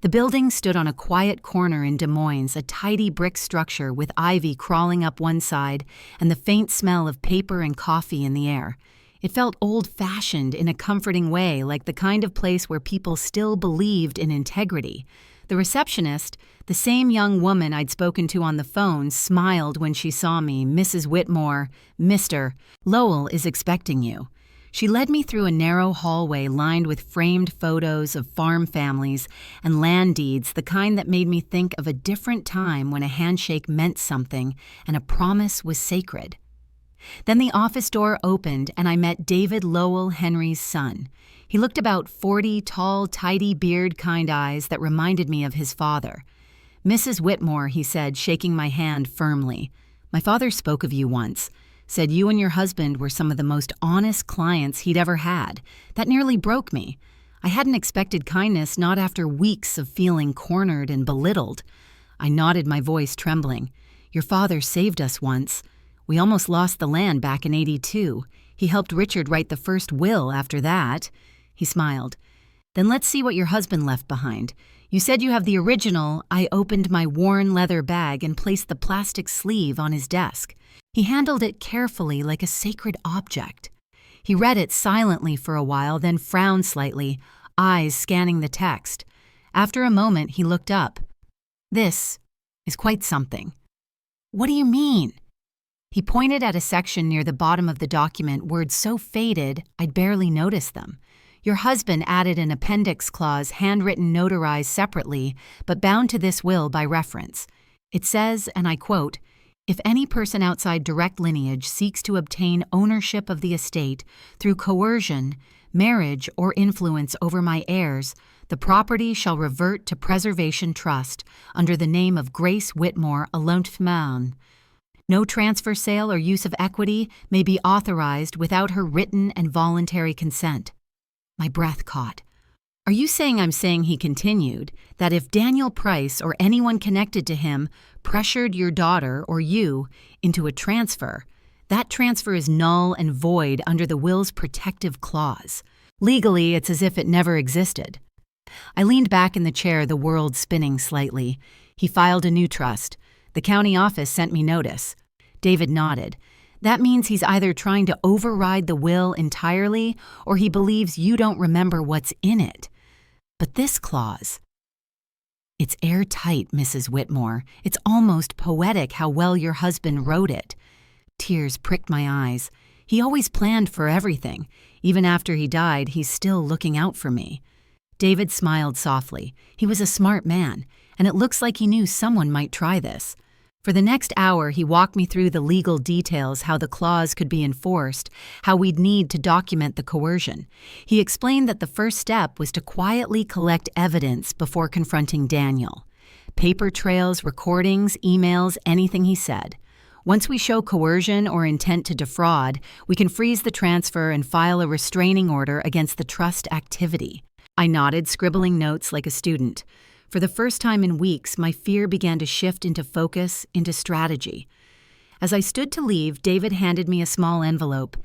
The building stood on a quiet corner in Des Moines, a tidy brick structure with ivy crawling up one side and the faint smell of paper and coffee in the air. It felt old-fashioned in a comforting way, like the kind of place where people still believed in integrity. The receptionist, the same young woman I'd spoken to on the phone, smiled when she saw me. "Mrs. Whitmore, Mr. Lowell is expecting you." She led me through a narrow hallway lined with framed photos of farm families and land deeds, the kind that made me think of a different time when a handshake meant something and a promise was sacred. Then the office door opened and I met David Lowell, Henry's son. He looked about 40, tall, tidy beard kind eyes that reminded me of his father. "Mrs. Whitmore," he said, shaking my hand firmly. "My father spoke of you once. Said you and your husband were some of the most honest clients he'd ever had. That nearly broke me. I hadn't expected kindness, not after weeks of feeling cornered and belittled." I nodded, my voice trembling. "Your father saved us once. We almost lost the land back in '82. He helped Richard write the first will after that." He smiled. "Then let's see what your husband left behind. You said you have the original." I opened my worn leather bag and placed the plastic sleeve on his desk. He handled it carefully like a sacred object. He read it silently for a while, then frowned slightly, eyes scanning the text. After a moment, he looked up. "This is quite something." "What do you mean?" He pointed at a section near the bottom of the document, words so faded I'd barely noticed them. "Your husband added an appendix clause, handwritten, notarized separately, but bound to this will by reference. It says, and I quote, 'If any person outside direct lineage seeks to obtain ownership of the estate through coercion, marriage, or influence over my heirs, the property shall revert to Preservation Trust under the name of Grace Whitmore, Alonfman. No transfer, sale, or use of equity may be authorized without her written and voluntary consent.'" My breath caught. "Are you saying," I'm saying, he continued, "that if Daniel Price or anyone connected to him pressured your daughter or you into a transfer, that transfer is null and void under the will's protective clause? Legally, it's as if it never existed." I leaned back in the chair, the world spinning slightly. "He filed a new trust. The county office sent me notice." David nodded. "That means he's either trying to override the will entirely or he believes you don't remember what's in it. But this clause, it's airtight, Mrs. Whitmore. It's almost poetic how well your husband wrote it." Tears pricked my eyes. He always planned for everything. Even after he died, he's still looking out for me. David smiled softly. He was a smart man, and it looks like he knew someone might try this. For the next hour, he walked me through the legal details, how the clause could be enforced, how we'd need to document the coercion. He explained that the first step was to quietly collect evidence before confronting Daniel. Paper trails, recordings, emails, anything he said. Once we show coercion or intent to defraud, we can freeze the transfer and file a restraining order against the trust activity. I nodded, scribbling notes like a student. For the first time in weeks, my fear began to shift into focus, into strategy. As I stood to leave, David handed me a small envelope.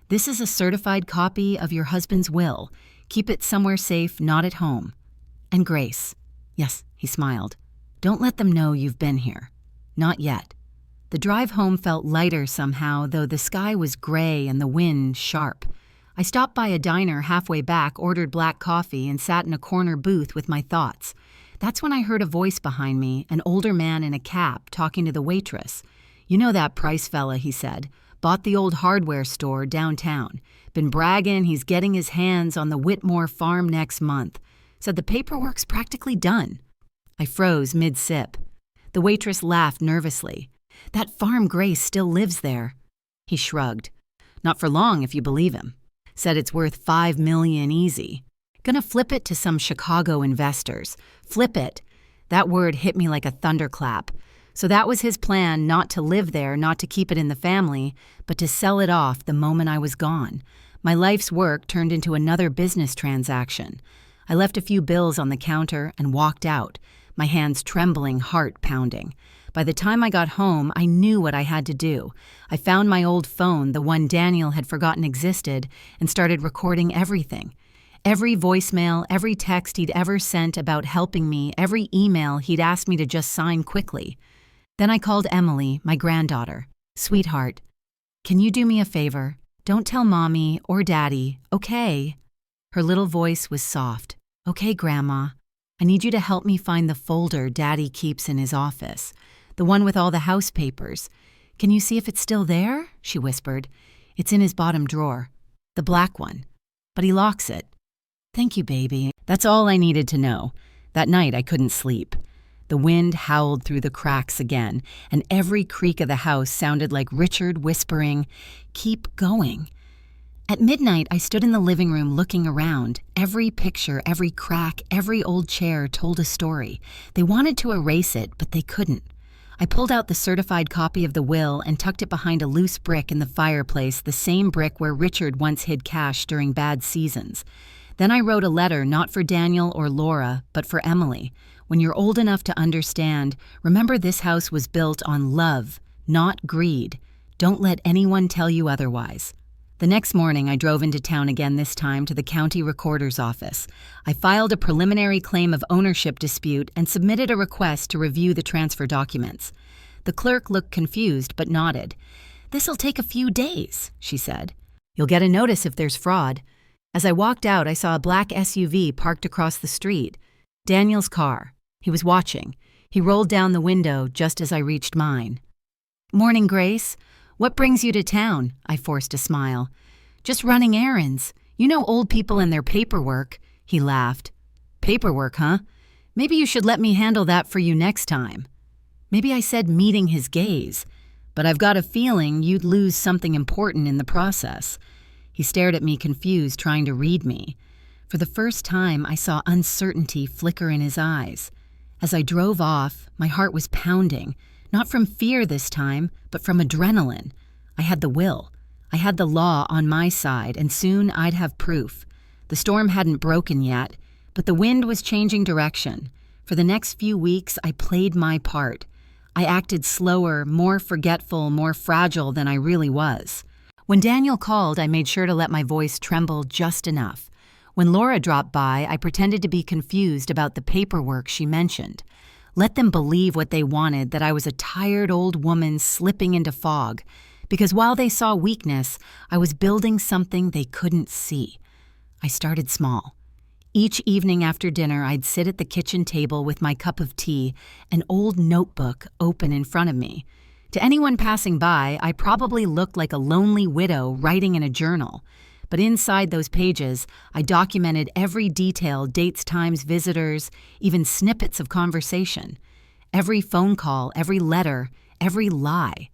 "This is a certified copy of your husband's will. Keep it somewhere safe, not at home. And Grace." "Yes," he smiled. "Don't let them know you've been here. Not yet." The drive home felt lighter somehow, though the sky was gray and the wind sharp. I stopped by a diner halfway back, ordered black coffee, and sat in a corner booth with my thoughts. That's when I heard a voice behind me, an older man in a cap talking to the waitress. "You know that Price fella," he said. "Bought the old hardware store downtown. Been bragging he's getting his hands on the Whitmore farm next month. Said the paperwork's practically done." I froze mid-sip. The waitress laughed nervously. "That farm Grace still lives there." He shrugged. "Not for long, if you believe him. Said it's worth $5 million easy. Gonna flip it to some Chicago investors. Flip it. That word hit me like a thunderclap. So that was his plan, not to live there, not to keep it in the family, but to sell it off the moment I was gone. My life's work turned into another business transaction. I left a few bills on the counter and walked out, my hands trembling, heart pounding. By the time I got home, I knew what I had to do. I found my old phone, the one Daniel had forgotten existed, and started recording everything. Every voicemail, every text he'd ever sent about helping me, every email he'd asked me to just sign quickly. Then I called Emily, my granddaughter. "Sweetheart, can you do me a favor? Don't tell Mommy or Daddy, okay?" Her little voice was soft. "Okay, Grandma." I need you to help me find the folder Daddy keeps in his office, the one with all the house papers. Can you see if it's still there?" she whispered. "It's in his bottom drawer, the black one, but he locks it." "Thank you, baby." That's all I needed to know. That night I couldn't sleep. The wind howled through the cracks again, and every creak of the house sounded like Richard whispering, "Keep going." At midnight, I stood in the living room looking around. Every picture, every crack, every old chair told a story. They wanted to erase it, but they couldn't. I pulled out the certified copy of the will and tucked it behind a loose brick in the fireplace, the same brick where Richard once hid cash during bad seasons. Then I wrote a letter not for Daniel or Laura, but for Emily. "When you're old enough to understand, remember this house was built on love, not greed. Don't let anyone tell you otherwise." The next morning, I drove into town again, this time to the county recorder's office. I filed a preliminary claim of ownership dispute and submitted a request to review the transfer documents. The clerk looked confused but nodded. "This'll take a few days," she said. "You'll get a notice if there's fraud." As I walked out, I saw a black SUV parked across the street. Daniel's car. He was watching. He rolled down the window just as I reached mine. "Morning, Grace. What brings you to town?" I forced a smile. "Just running errands. You know old people and their paperwork." He laughed. "Paperwork, huh? Maybe you should let me handle that for you next time." Maybe I said meeting his gaze, but I've got a feeling you'd lose something important in the process. He stared at me confused, trying to read me. For the first time, I saw uncertainty flicker in his eyes. As I drove off, my heart was pounding. Not from fear this time, but from adrenaline. I had the will. I had the law on my side, and soon I'd have proof. The storm hadn't broken yet, but the wind was changing direction. For the next few weeks, I played my part. I acted slower, more forgetful, more fragile than I really was. When Daniel called, I made sure to let my voice tremble just enough. When Laura dropped by, I pretended to be confused about the paperwork she mentioned. Let them believe what they wanted, that I was a tired old woman slipping into fog. Because while they saw weakness, I was building something they couldn't see. I started small. Each evening after dinner, I'd sit at the kitchen table with my cup of tea, an old notebook open in front of me. To anyone passing by, I probably looked like a lonely widow writing in a journal. But inside those pages, I documented every detail, dates, times, visitors, even snippets of conversation. Every phone call, every letter, every lie.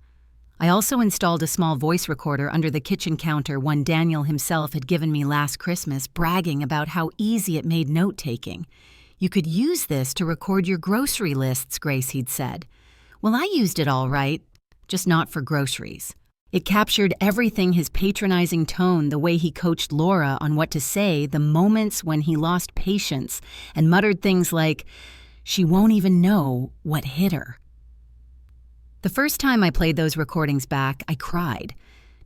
I also installed a small voice recorder under the kitchen counter, one Daniel himself had given me last Christmas, bragging about how easy it made note-taking. "You could use this to record your grocery lists," Grace, he'd said. Well, I used it all right, just not for groceries. It captured everything: his patronizing tone, the way he coached Laura on what to say, the moments when he lost patience and muttered things like, "She won't even know what hit her." The first time I played those recordings back, I cried.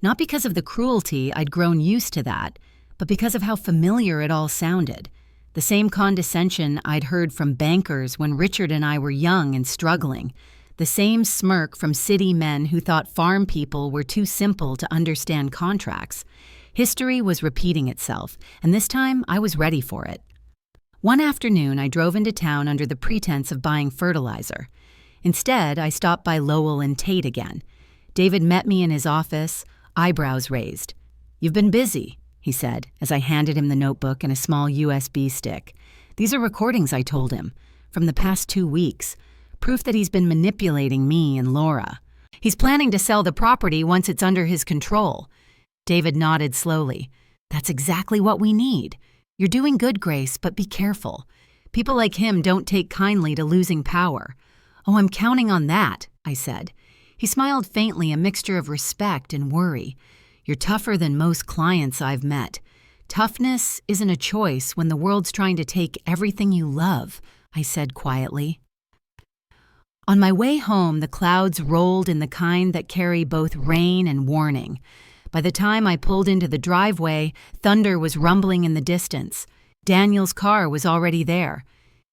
Not because of the cruelty, I'd grown used to that, but because of how familiar it all sounded. The same condescension I'd heard from bankers when Richard and I were young and struggling. The same smirk from city men who thought farm people were too simple to understand contracts. History was repeating itself, and this time I was ready for it. One afternoon, I drove into town under the pretense of buying fertilizer. Instead, I stopped by Lowell and Tate again. David met me in his office, eyebrows raised. "You've been busy," he said, as I handed him the notebook and a small USB stick. "These are recordings," I told him, "from the past 2 weeks. Proof that he's been manipulating me and Laura. He's planning to sell the property once it's under his control." David nodded slowly. "That's exactly what we need. You're doing good, Grace, but be careful. People like him don't take kindly to losing power." "Oh, I'm counting on that," I said. He smiled faintly, a mixture of respect and worry. "You're tougher than most clients I've met. Toughness isn't a choice when the world's trying to take everything you love," I said quietly. On my way home, the clouds rolled in the kind that carry both rain and warning. By the time I pulled into the driveway, thunder was rumbling in the distance. Daniel's car was already there.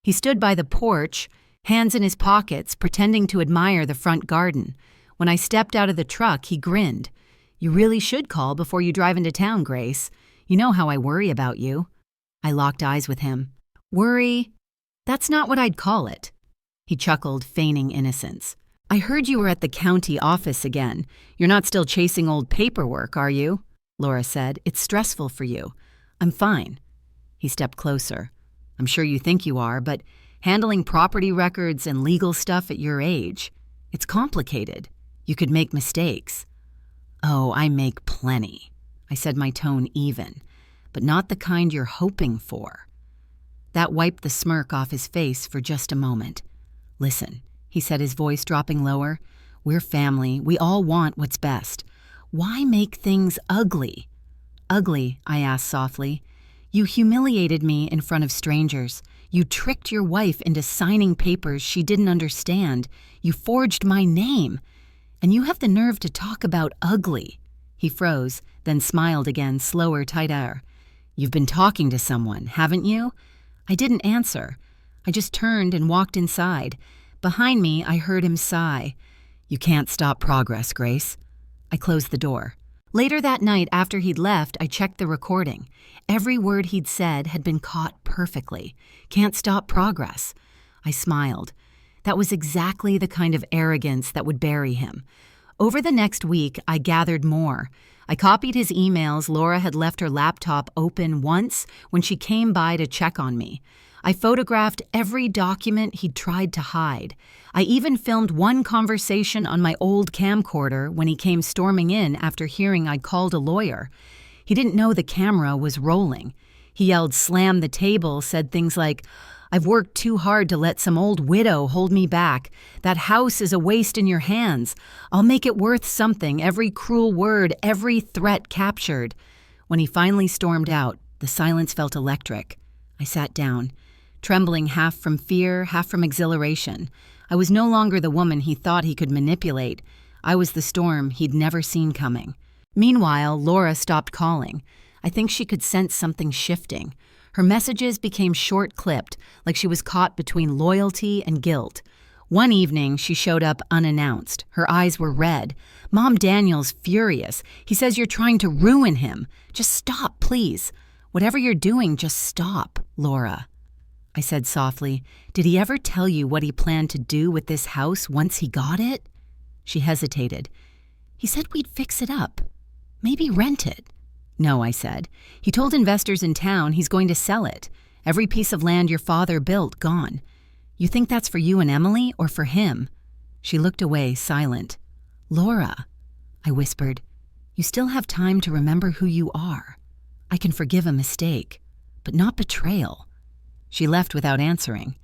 He stood by the porch, hands in his pockets, pretending to admire the front garden. When I stepped out of the truck, he grinned. "You really should call before you drive into town, Grace. You know how I worry about you." I locked eyes with him. "Worry? That's not what I'd call it. He chuckled, feigning innocence. I heard you were at the county office again. You're not still chasing old paperwork, are you? Laura said. It's stressful for you. I'm fine. He stepped closer. I'm sure you think you are, but handling property records and legal stuff at your age, it's complicated. You could make mistakes. Oh, I make plenty. I said, my tone even, but not the kind you're hoping for. That wiped the smirk off his face for just a moment. Listen, he said, his voice dropping lower. We're family. We all want what's best. Why make things ugly? Ugly, I asked softly. You humiliated me in front of strangers. You tricked your wife into signing papers she didn't understand. You forged my name. And you have the nerve to talk about ugly. He froze, then smiled again, slower, tighter. You've been talking to someone, haven't you? I didn't answer. I just turned and walked inside. Behind me, I heard him sigh. You can't stop progress, Grace. I closed the door. Later that night, after he'd left, I checked the recording. Every word he'd said had been caught perfectly. Can't stop progress. I smiled. That was exactly the kind of arrogance that would bury him. Over the next week, I gathered more. I copied his emails. Laura had left her laptop open once when she came by to check on me. I photographed every document he'd tried to hide. I even filmed one conversation on my old camcorder when he came storming in after hearing I'd called a lawyer. He didn't know the camera was rolling. He yelled, "Slam the table," said things like, "I've worked too hard to let some old widow hold me back. That house is a waste in your hands. I'll make it worth something, every cruel word, every threat captured." When he finally stormed out, the silence felt electric. I sat down, trembling half from fear, half from exhilaration. I was no longer the woman he thought he could manipulate. I was the storm he'd never seen coming. Meanwhile, Laura stopped calling. I think she could sense something shifting. Her messages became short-clipped, like she was caught between loyalty and guilt. One evening, she showed up unannounced. Her eyes were red. "Mom, Daniel's furious. He says you're trying to ruin him. Just stop, please. Whatever you're doing, just stop, Laura." I said softly, "Did he ever tell you what he planned to do with this house once he got it?" She hesitated. "He said we'd fix it up. Maybe rent it." "No," I said. "He told investors in town he's going to sell it. Every piece of land your father built, gone. You think that's for you and Emily or for him?" She looked away, silent. "Laura," I whispered, "you still have time to remember who you are. I can forgive a mistake, but not betrayal." She left without answering.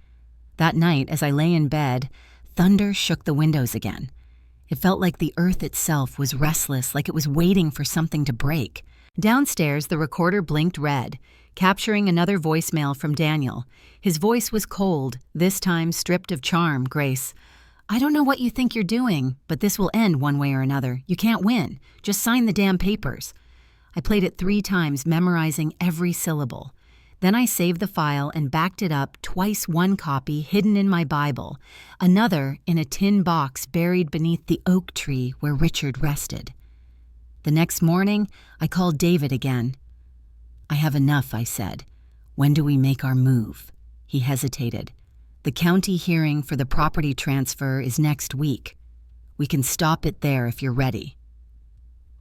That night, as I lay in bed, thunder shook the windows again. It felt like the earth itself was restless, like it was waiting for something to break. Downstairs, the recorder blinked red, capturing another voicemail from Daniel. His voice was cold, this time stripped of charm. "Grace, I don't know what you think you're doing, but this will end one way or another. You can't win. Just sign the damn papers." I played it 3 times, memorizing every syllable. Then I saved the file and backed it up, twice one copy hidden in my Bible, another in a tin box buried beneath the oak tree where Richard rested. The next morning, I called David again. "I have enough," I said. "When do we make our move?" He hesitated. "The county hearing for the property transfer is next week. We can stop it there if you're ready."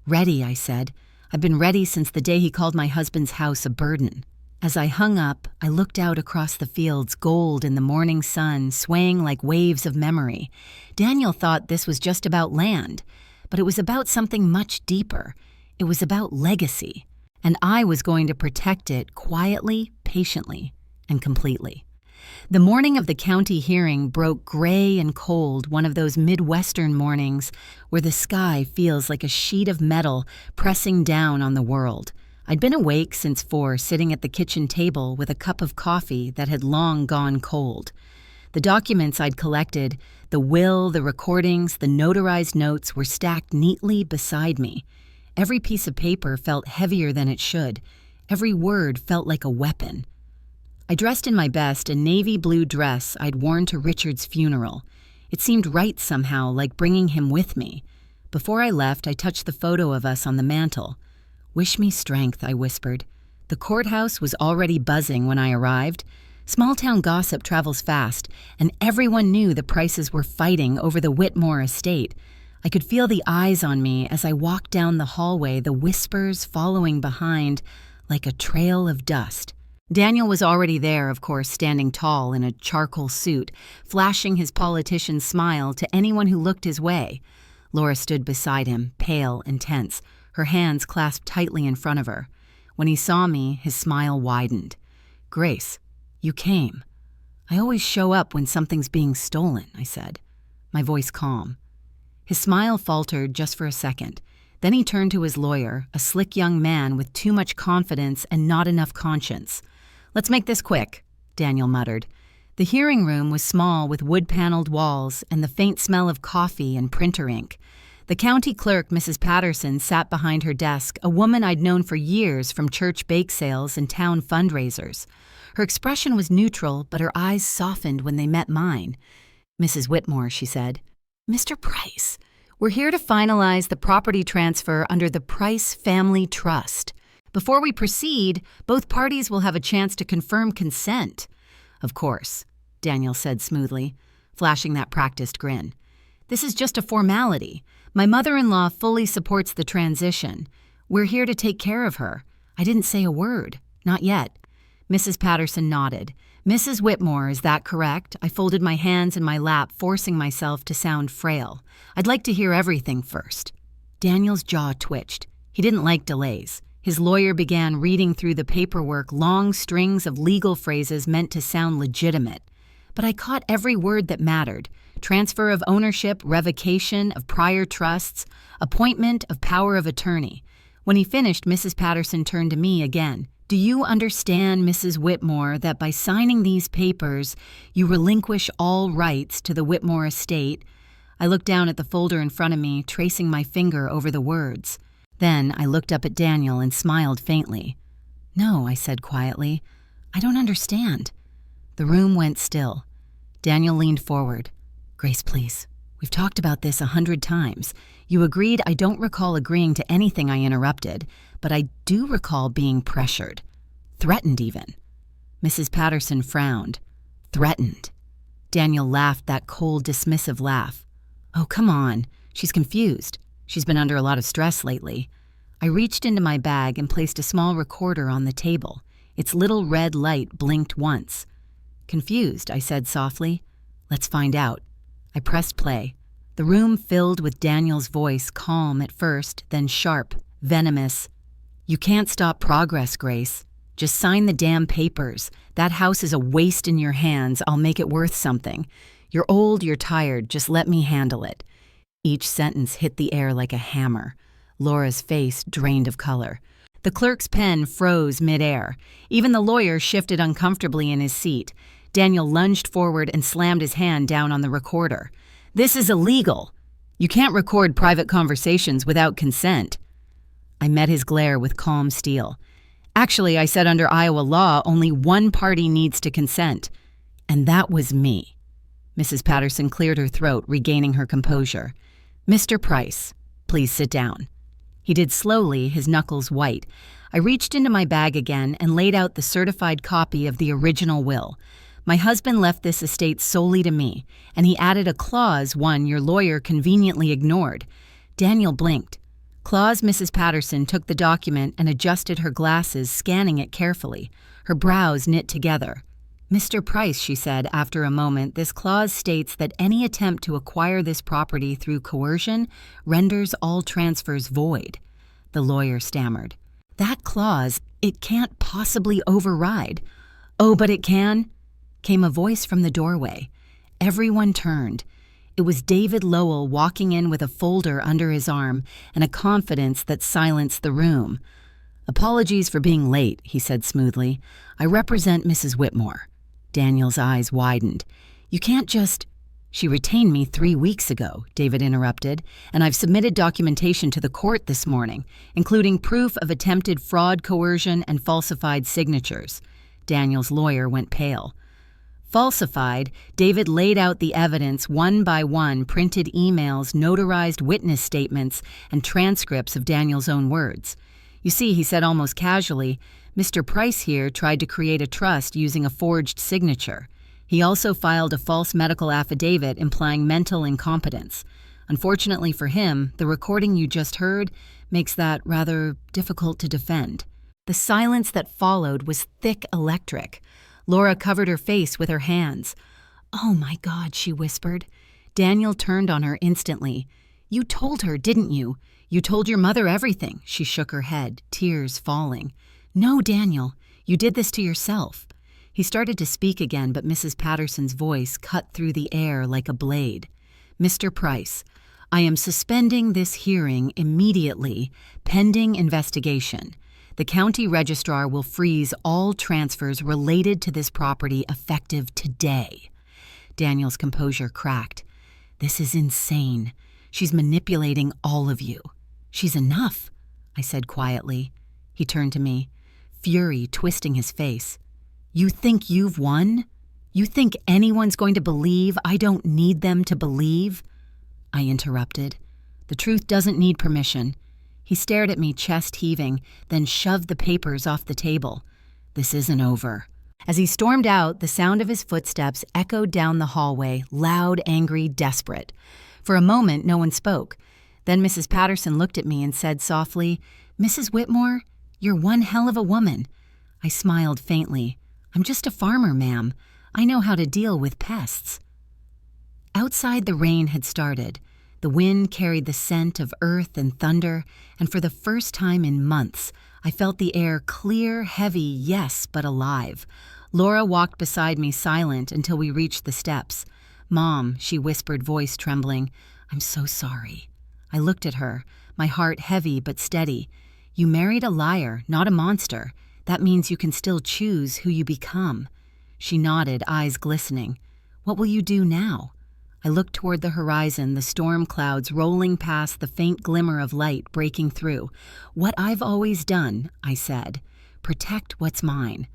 "Ready," I said. "I've been ready since the day he called my husband's house a burden." As I hung up, I looked out across the fields, gold in the morning sun, swaying like waves of memory. Daniel thought this was just about land, but it was about something much deeper. It was about legacy, and I was going to protect it quietly, patiently, and completely. The morning of the county hearing broke gray and cold, one of those Midwestern mornings where the sky feels like a sheet of metal pressing down on the world. I'd been awake since 4, sitting at the kitchen table with a cup of coffee that had long gone cold. The documents I'd collected, the will, the recordings, the notarized notes were stacked neatly beside me. Every piece of paper felt heavier than it should. Every word felt like a weapon. I dressed in my best, a navy blue dress I'd worn to Richard's funeral. It seemed right somehow, like bringing him with me. Before I left, I touched the photo of us on the mantel. "Wish me strength," I whispered. The courthouse was already buzzing when I arrived. Small-town gossip travels fast, and everyone knew the Prices were fighting over the Whitmore estate. I could feel the eyes on me as I walked down the hallway, the whispers following behind like a trail of dust. Daniel was already there, of course, standing tall in a charcoal suit, flashing his politician smile to anyone who looked his way. Laura stood beside him, pale and tense, her hands clasped tightly in front of her. When he saw me, his smile widened. "Grace, you came." "I always show up when something's being stolen," I said, my voice calm. His smile faltered just for a second. Then he turned to his lawyer, a slick young man with too much confidence and not enough conscience. "Let's make this quick," Daniel muttered. The hearing room was small with wood-paneled walls and the faint smell of coffee and printer ink. The county clerk, Mrs. Patterson, sat behind her desk, a woman I'd known for years from church bake sales and town fundraisers. Her expression was neutral, but her eyes softened when they met mine. "Mrs. Whitmore," she said. "Mr. Price, we're here to finalize the property transfer under the Price Family Trust. Before we proceed, both parties will have a chance to confirm consent." "Of course," Daniel said smoothly, flashing that practiced grin. "This is just a formality. My mother-in-law fully supports the transition. We're here to take care of her. I didn't say a word. Not yet." Mrs. Patterson nodded. "Mrs. Whitmore, is that correct?" I folded my hands in my lap, forcing myself to sound frail. "I'd like to hear everything first." Daniel's jaw twitched. He didn't like delays. His lawyer began reading through the paperwork, long strings of legal phrases meant to sound legitimate. But I caught every word that mattered. Transfer of ownership, revocation of prior trusts, appointment of power of attorney. When he finished, Mrs. Patterson turned to me again. "Do you understand, Mrs. Whitmore, that by signing these papers, you relinquish all rights to the Whitmore estate?" I looked down at the folder in front of me, tracing my finger over the words. Then I looked up at Daniel and smiled faintly. "No," I said quietly. "I don't understand." The room went still. Daniel leaned forward. "Grace, please. We've talked about this 100 times. You agreed. I don't recall agreeing to anything I interrupted, but I do recall being pressured. Threatened even." Mrs. Patterson frowned. "Threatened." Daniel laughed that cold, dismissive laugh. "Oh, come on. She's confused. She's been under a lot of stress lately." I reached into my bag and placed a small recorder on the table. Its little red light blinked once. "Confused," I said softly. "Let's find out." I pressed play. The room filled with Daniel's voice, calm at first, then sharp, venomous. "You can't stop progress, Grace. Just sign the damn papers. That house is a waste in your hands. I'll make it worth something. You're old, you're tired. Just let me handle it." Each sentence hit the air like a hammer. Laura's face drained of color. The clerk's pen froze midair. Even the lawyer shifted uncomfortably in his seat. Daniel lunged forward and slammed his hand down on the recorder. "This is illegal. You can't record private conversations without consent." I met his glare with calm steel. "Actually," I said, "under Iowa law, only one party needs to consent. And that was me." Mrs. Patterson cleared her throat, regaining her composure. "Mr. Price, please sit down." He did slowly, his knuckles white. I reached into my bag again and laid out the certified copy of the original will. My husband left this estate solely to me, and he added a clause one your lawyer conveniently ignored. Daniel blinked. Mrs. Patterson took the document and adjusted her glasses, scanning it carefully, her brows knit together. "Mr. Price," she said after a moment, "this clause states that any attempt to acquire this property through coercion renders all transfers void." The lawyer stammered. "That clause, it can't possibly override." "Oh, but it can," came a voice from the doorway. Everyone turned. It was David Lowell walking in with a folder under his arm and a confidence that silenced the room. "Apologies for being late," he said smoothly. "I represent Mrs. Whitmore." Daniel's eyes widened. "You can't just—" "She retained me 3 weeks ago," David interrupted, "and I've submitted documentation to the court this morning, including proof of attempted fraud, coercion, and falsified signatures." Daniel's lawyer went pale. Falsified, David laid out the evidence one by one, printed emails, notarized witness statements, and transcripts of Daniel's own words. "You see," he said almost casually, Mr. Price here tried to create a trust using a forged signature. He also filed a false medical affidavit implying mental incompetence. Unfortunately for him, the recording you just heard makes that rather difficult to defend. The silence that followed was thick electric. Laura covered her face with her hands. "Oh my God," she whispered. Daniel turned on her instantly. "You told her, didn't you? You told your mother everything." She shook her head, tears falling. "No, Daniel, you did this to yourself." He started to speak again, but Mrs. Patterson's voice cut through the air like a blade. "Mr. Price, I am suspending this hearing immediately, pending investigation. The county registrar will freeze all transfers related to this property effective today." Daniel's composure cracked. "This is insane. She's manipulating all of you." "She's enough," I said quietly. He turned to me, fury twisting his face. "You think you've won? You think anyone's going to believe I don't need them to believe?" I interrupted. "The truth doesn't need permission." He stared at me, chest heaving, then shoved the papers off the table. "This isn't over." As he stormed out, the sound of his footsteps echoed down the hallway, loud, angry, desperate. For a moment, no one spoke. Then Mrs. Patterson looked at me and said softly, "Mrs. Whitmore, you're one hell of a woman." I smiled faintly. "I'm just a farmer, ma'am. I know how to deal with pests." Outside, the rain had started. The wind carried the scent of earth and thunder, and for the first time in months, I felt the air clear, heavy, yes, but alive. Laura walked beside me silent until we reached the steps. "Mom," she whispered, voice trembling, "I'm so sorry." I looked at her, my heart heavy but steady. "You married a liar, not a monster. That means you can still choose who you become." She nodded, eyes glistening. "What will you do now?" I looked toward the horizon, the storm clouds rolling past, the faint glimmer of light breaking through. "What I've always done," I said. "Protect what's mine."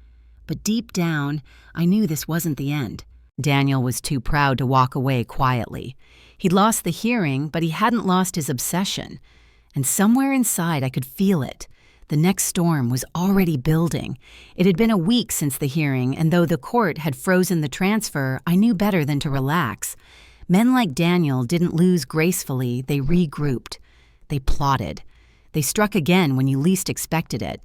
But deep down, I knew this wasn't the end. Daniel was too proud to walk away quietly. He'd lost the hearing, but he hadn't lost his obsession. And somewhere inside, I could feel it. The next storm was already building. It had been a week since the hearing, and though the court had frozen the transfer, I knew better than to relax. Men like Daniel didn't lose gracefully, they regrouped. They plotted. They struck again when you least expected it.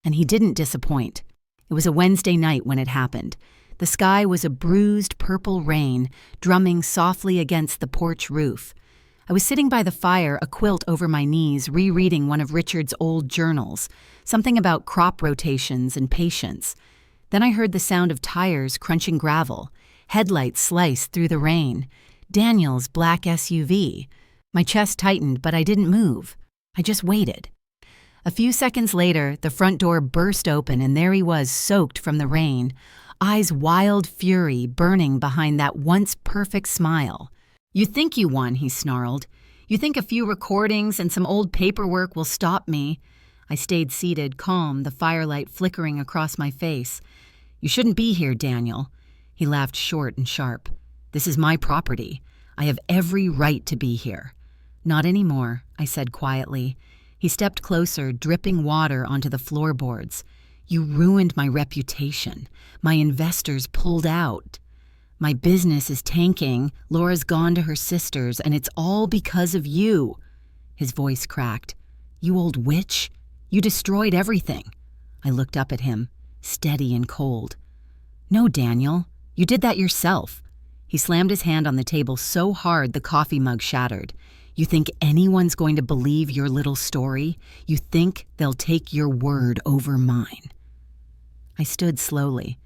And he didn't disappoint. It was a Wednesday night when it happened. The sky was a bruised purple rain, drumming softly against the porch roof. I was sitting by the fire, a quilt over my knees, rereading one of Richard's old journals, something about crop rotations and patience. Then I heard the sound of tires crunching gravel, headlights sliced through the rain. Daniel's black SUV. My chest tightened, but I didn't move. I just waited. A few seconds later, the front door burst open, and there he was, soaked from the rain, eyes wild fury burning behind that once perfect smile. "You think you won," he snarled. "You think a few recordings and some old paperwork will stop me." I stayed seated, calm, the firelight flickering across my face. "You shouldn't be here, Daniel." He laughed short and sharp. "This is my property. I have every right to be here." "Not anymore," I said quietly. He stepped closer, dripping water onto the floorboards. "You ruined my reputation. My investors pulled out. My business is tanking. Laura's gone to her sister's, and it's all because of you." His voice cracked. "You old witch. You destroyed everything." I looked up at him, steady and cold. "No, Daniel. You did that yourself." He slammed his hand on the table so hard the coffee mug shattered. "You think anyone's going to believe your little story? You think they'll take your word over mine?" I stood slowly.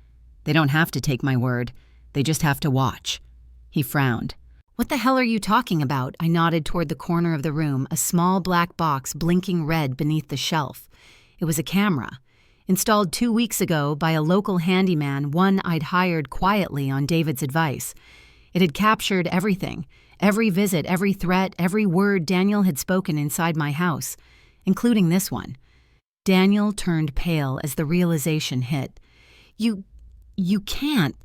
"They don't have to take my word. They just have to watch." He frowned. "What the hell are you talking about?" I nodded toward the corner of the room, a small black box blinking red beneath the shelf. It was a camera. Installed 2 weeks ago by a local handyman, one I'd hired quietly on David's advice. It had captured everything, every visit, every threat, every word Daniel had spoken inside my house, including this one. Daniel turned pale as the realization hit. You can't."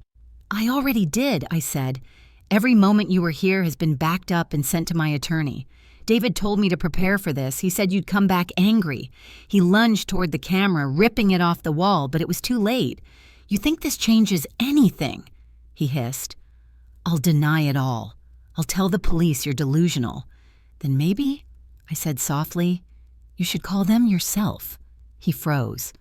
"I already did," I said. Every moment you were here has been backed up and sent to my attorney. David told me to prepare for this. He said you'd come back angry. He lunged toward the camera, ripping it off the wall, but it was too late. You think this changes anything? He hissed. I'll deny it all. I'll tell the police you're delusional. Then maybe, I said softly, you should call them yourself. He froze.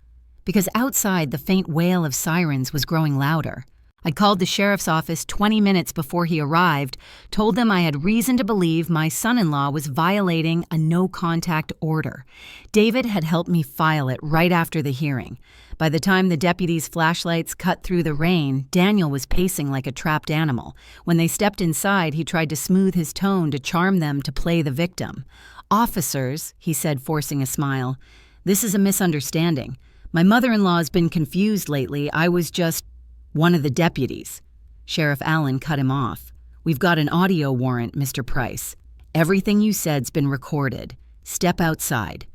Because outside, the faint wail of sirens was growing louder. I called the sheriff's office 20 minutes before he arrived, told them I had reason to believe my son-in-law was violating a no-contact order. David had helped me file it right after the hearing. By the time the deputies' flashlights cut through the rain, Daniel was pacing like a trapped animal. When they stepped inside, he tried to smooth his tone to charm them to play the victim. Officers, he said, forcing a smile, this is a misunderstanding. My mother-in-law has been confused lately. I was just one of the deputies. Sheriff Allen cut him off. We've got an audio warrant, Mr. Price. Everything you said's been recorded. Step outside.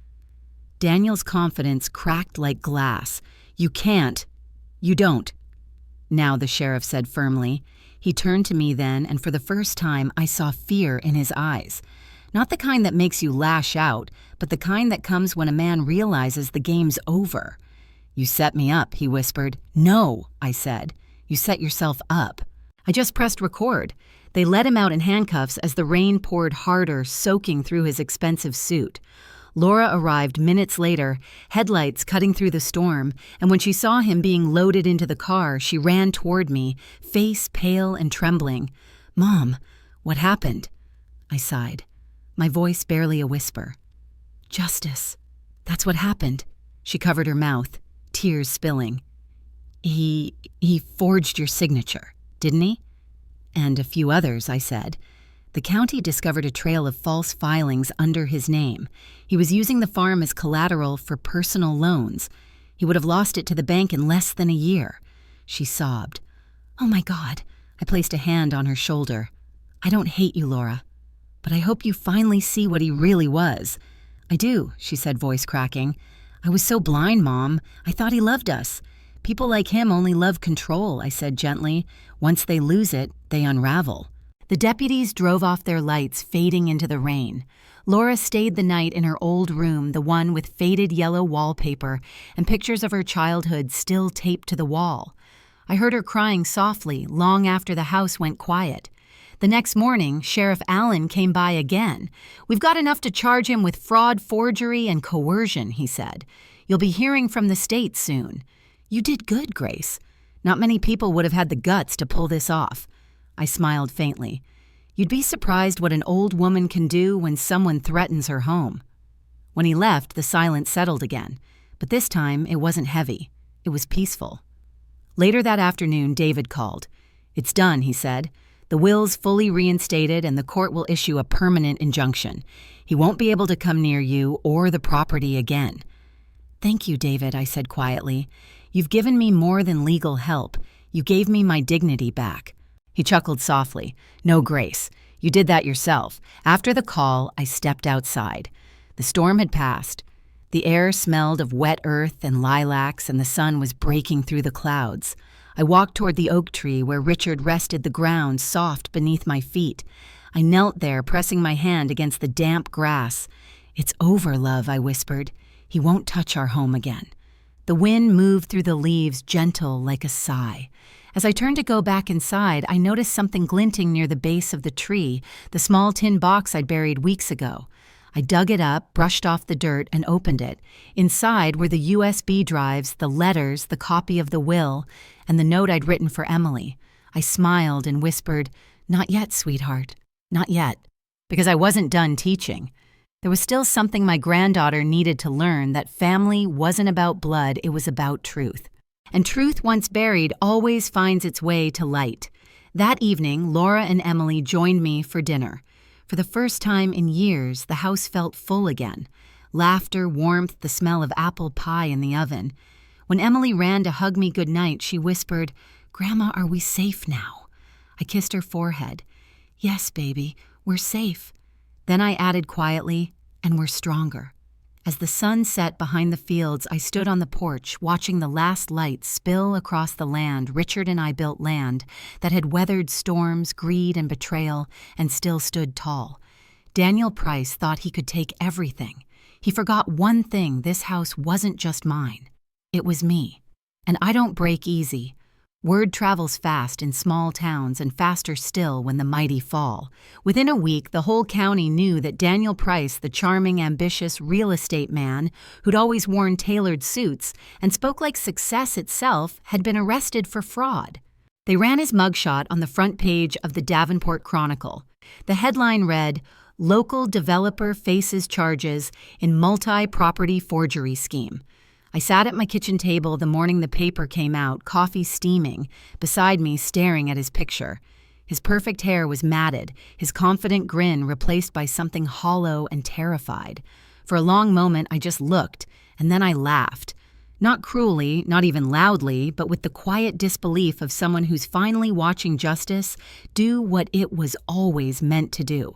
Daniel's confidence cracked like glass. You can't. You don't. Now, the sheriff said firmly. He turned to me then, and for the first time, I saw fear in his eyes. Not the kind that makes you lash out, but the kind that comes when a man realizes the game's over. You set me up, he whispered. No, I said. You set yourself up. I just pressed record. They let him out in handcuffs as the rain poured harder, soaking through his expensive suit. Laura arrived minutes later, headlights cutting through the storm, and when she saw him being loaded into the car, she ran toward me, face pale and trembling. Mom, what happened? I sighed, my voice barely a whisper. Justice. That's what happened. She covered her mouth, tears spilling. He forged your signature, didn't he? And a few others, I said. The county discovered a trail of false filings under his name. He was using the farm as collateral for personal loans. He would have lost it to the bank in less than a year. She sobbed. Oh my God. I placed a hand on her shoulder. I don't hate you, Laura, but I hope you finally see what he really was. I do, she said, voice cracking. I was so blind, Mom. I thought he loved us. People like him only love control, I said gently. Once they lose it, they unravel. The deputies drove off their lights, fading into the rain. Laura stayed the night in her old room, the one with faded yellow wallpaper and pictures of her childhood still taped to the wall. I heard her crying softly long after the house went quiet. The next morning, Sheriff Allen came by again. We've got enough to charge him with fraud, forgery, and coercion, he said. You'll be hearing from the state soon. You did good, Grace. Not many people would have had the guts to pull this off. I smiled faintly. You'd be surprised what an old woman can do when someone threatens her home. When he left, the silence settled again. But this time, it wasn't heavy. It was peaceful. Later that afternoon, David called. It's done, he said. The will's fully reinstated and the court will issue a permanent injunction. He won't be able to come near you or the property again. Thank you, David, I said quietly. You've given me more than legal help. You gave me my dignity back. He chuckled softly. No, Grace. You did that yourself. After the call, I stepped outside. The storm had passed. The air smelled of wet earth and lilacs, and the sun was breaking through the clouds. I walked toward the oak tree where Richard rested the ground soft beneath my feet. I knelt there, pressing my hand against the damp grass. It's over, love, I whispered. He won't touch our home again. The wind moved through the leaves, gentle like a sigh. As I turned to go back inside, I noticed something glinting near the base of the tree, the small tin box I'd buried weeks ago. I dug it up, brushed off the dirt, and opened it. Inside were the USB drives, the letters, the copy of the will, and the note I'd written for Emily. I smiled and whispered, Not yet, sweetheart. Not yet. Because I wasn't done teaching. There was still something my granddaughter needed to learn, that family wasn't about blood, it was about truth. And truth once buried always finds its way to light. That evening, Laura and Emily joined me for dinner. For the first time in years, the house felt full again. Laughter, warmth, the smell of apple pie in the oven. When Emily ran to hug me goodnight, she whispered, Grandma, are we safe now? I kissed her forehead. Yes, baby, we're safe. Then I added quietly, and we're stronger. As the sun set behind the fields, I stood on the porch, watching the last light spill across the land Richard and I built, land that had weathered storms, greed, and betrayal, and still stood tall. Daniel Price thought he could take everything. He forgot one thing: this house wasn't just mine. It was me. And I don't break easy. Word travels fast in small towns and faster still when the mighty fall. Within a week, the whole county knew that Daniel Price, the charming, ambitious real estate man who'd always worn tailored suits and spoke like success itself, had been arrested for fraud. They ran his mugshot on the front page of the Davenport Chronicle. The headline read, "Local Developer Faces Charges in Multi-Property Forgery Scheme." I sat at my kitchen table the morning the paper came out, coffee steaming, beside me staring at his picture. His perfect hair was matted, his confident grin replaced by something hollow and terrified. For a long moment I just looked, and then I laughed. Not cruelly, not even loudly, but with the quiet disbelief of someone who's finally watching justice do what it was always meant to do.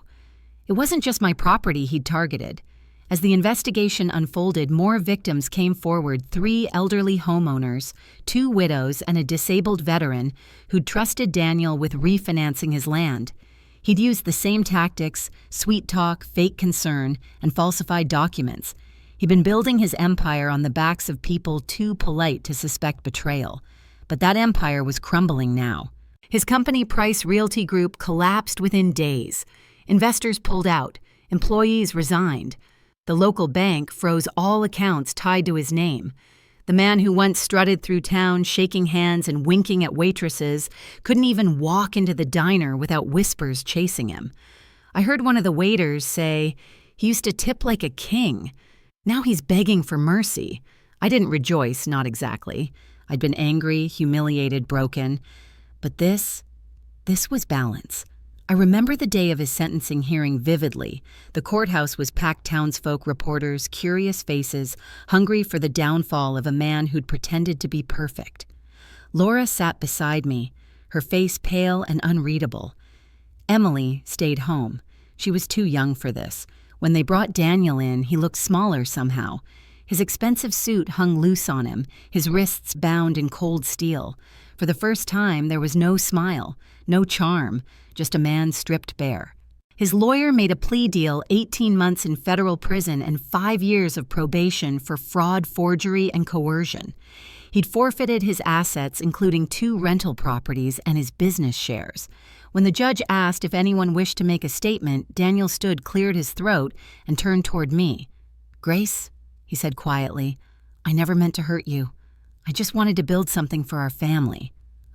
It wasn't just my property he'd targeted. As the investigation unfolded, more victims came forward: 3 elderly homeowners, 2 widows, and a disabled veteran who'd trusted Daniel with refinancing his land. He'd used the same tactics: sweet talk, fake concern, and falsified documents. He'd been building his empire on the backs of people too polite to suspect betrayal. But that empire was crumbling now. His company, Price Realty Group, collapsed within days. Investors pulled out. Employees resigned. The local bank froze all accounts tied to his name. The man who once strutted through town, shaking hands and winking at waitresses, couldn't even walk into the diner without whispers chasing him. I heard one of the waiters say, "He used to tip like a king. Now he's begging for mercy." I didn't rejoice, not exactly. I'd been angry, humiliated, broken. But this was balance. I remember the day of his sentencing hearing vividly. The courthouse was packed: townsfolk, reporters, curious faces, hungry for the downfall of a man who'd pretended to be perfect. Laura sat beside me, her face pale and unreadable. Emily stayed home. She was too young for this. When they brought Daniel in, he looked smaller somehow. His expensive suit hung loose on him, his wrists bound in cold steel. For the first time, there was no smile, no charm, just a man stripped bare. His lawyer made a plea deal: 18 months in federal prison and 5 years of probation for fraud, forgery, and coercion. He'd forfeited his assets, including 2 rental properties and his business shares. When the judge asked if anyone wished to make a statement, Daniel stood, cleared his throat, and turned toward me. "Grace," he said quietly, "I never meant to hurt you. I just wanted to build something for our family."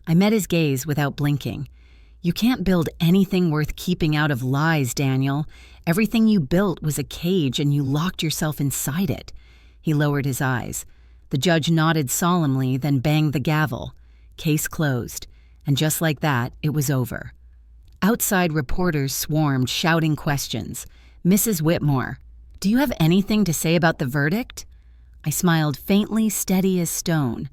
I met his gaze without blinking. "You can't build anything worth keeping out of lies, Daniel. Everything you built was a cage and you locked yourself inside it." He lowered his eyes. The judge nodded solemnly, then banged the gavel. Case closed. And just like that, it was over. Outside, reporters swarmed, shouting questions. "Mrs. Whitmore, do you have anything to say about the verdict?" I smiled faintly, steady as stone.